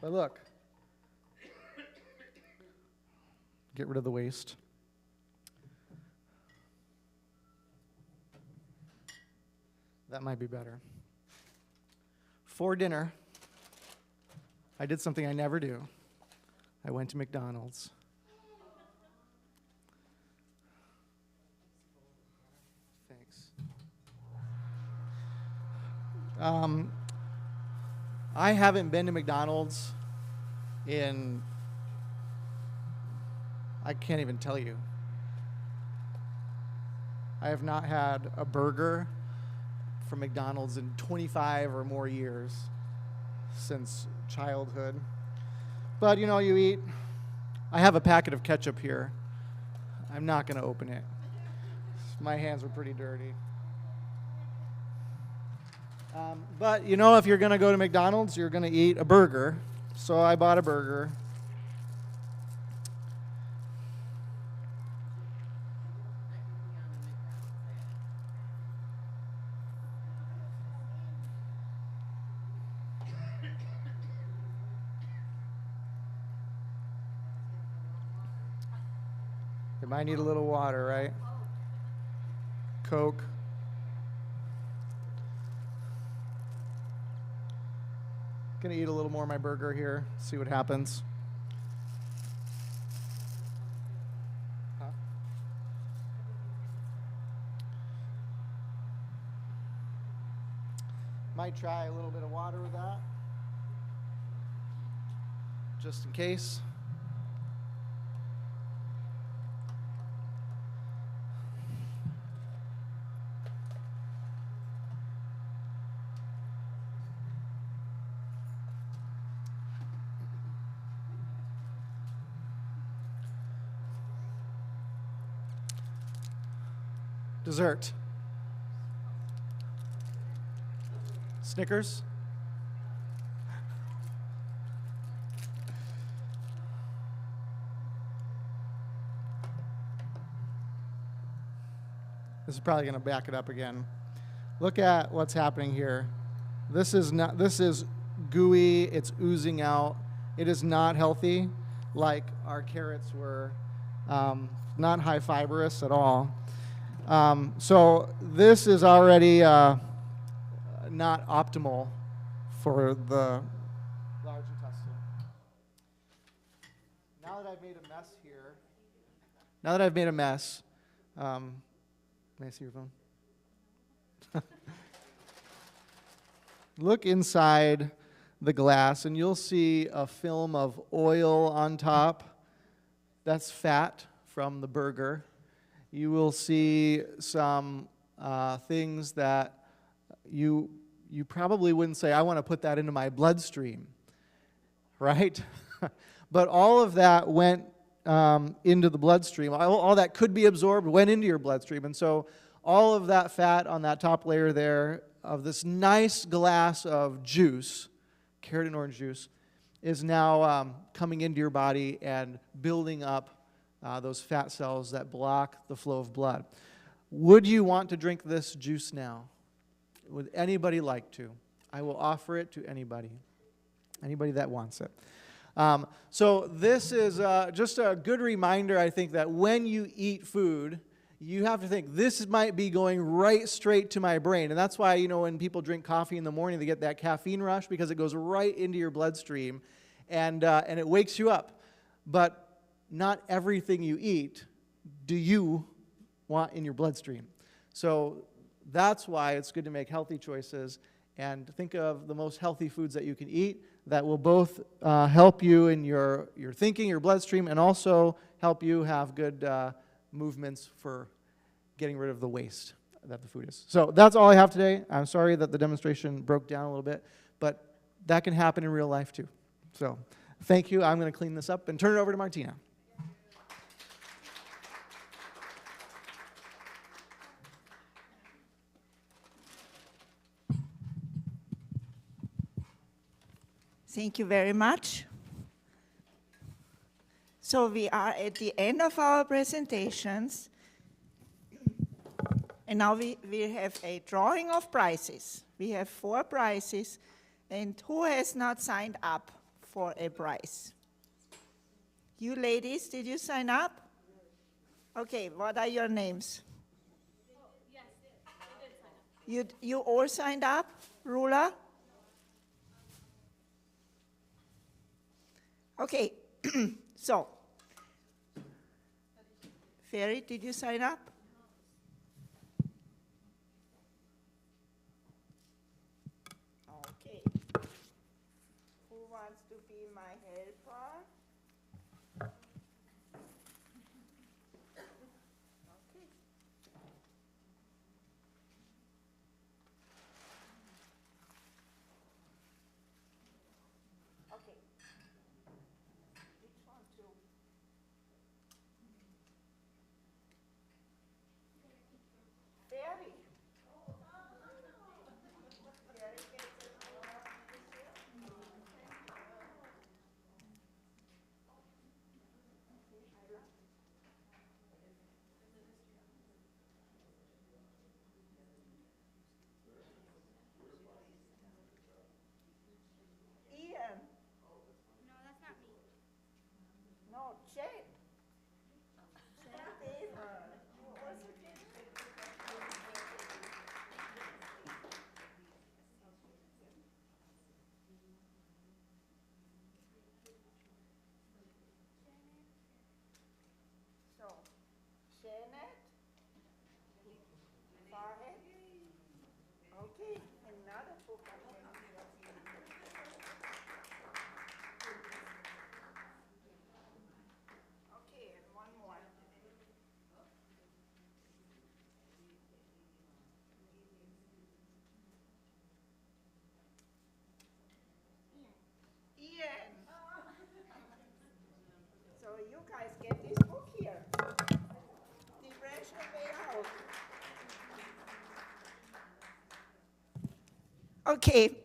But look, get rid of the waste. That might be better. For dinner, I did something I never do. I went to McDonald's. I haven't been to McDonald's in, I can't even tell you. I have not had a burger from McDonald's in 25 or more years since childhood. But, you know, you eat I have a packet of ketchup here. I'm not going to open it. My hands were pretty dirty. But you know, if you're going to go to McDonald's, you're going to eat a burger. So I bought a burger. It might need a little water, right? Coke. Gonna eat a little more of my burger here, see what happens. Huh? Might try a little bit of water with that, just in case. Dessert. Snickers. This is probably going to back it up again. Look at what's happening here. This is gooey, it's oozing out. It is not healthy like our carrots were. Not high fibrous at all. So this is already not optimal for the large intestine. Now that I've made a mess here, may I see your phone? Look inside the glass and you'll see a film of oil on top. That's fat from the burger. You will see some things that you probably wouldn't say, I want to put that into my bloodstream, right? But all of that went into the bloodstream. All that could be absorbed went into your bloodstream. And so all of that fat on that top layer there of this nice glass of juice, carrot and orange juice, is now coming into your body and building up those fat cells that block the flow of blood. Would you want to drink this juice now? Would anybody like to? I will offer it to anybody that wants it. So this is just a good reminder, I think, that when you eat food, you have to think, this might be going right straight to my brain. And that's why, you know, when people drink coffee in the morning, they get that caffeine rush because it goes right into your bloodstream and it wakes you up. But not everything you eat do you want in your bloodstream. So that's why it's good to make healthy choices and think of the most healthy foods that you can eat that will both help you in your thinking, your bloodstream, and also help you have good movements for getting rid of the waste that the food is. So that's all I have today. I'm sorry that the demonstration broke down a little bit, but that can happen in real life too. So thank you. I'm going to clean this up and turn it over to Martina. Thank you very much. So we are at the end of our presentations. And now we have a drawing of prizes. We have 4 prizes. And who has not signed up for a prize? You ladies, did you sign up? Okay, what are your names? Yes, I did sign up. You all signed up? Rula? Okay, so, Ferry, did you sign up? Okay. Who wants to be my helper? Okay. Okay. Which one to? Okay,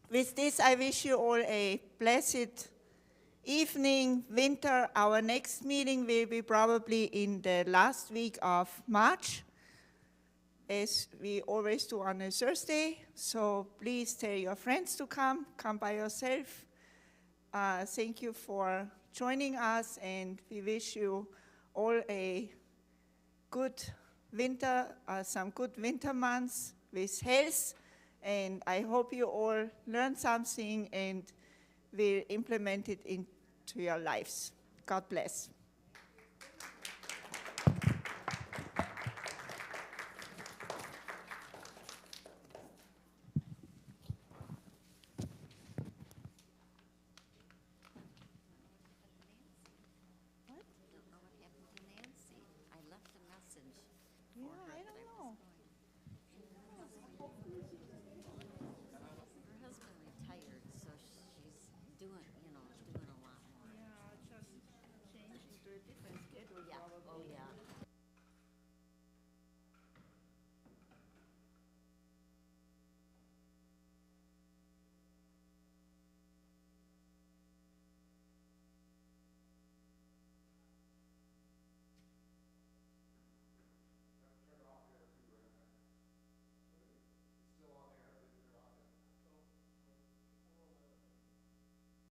with this I wish you all a blessed evening, winter. Our next meeting will be probably in the last week of March, as we always do on a Thursday. So please tell your friends to come by yourself. Thank you for joining us, and we wish you all a good winter, some good winter months with health. And I hope you all learn something and will implement it into your lives. God bless.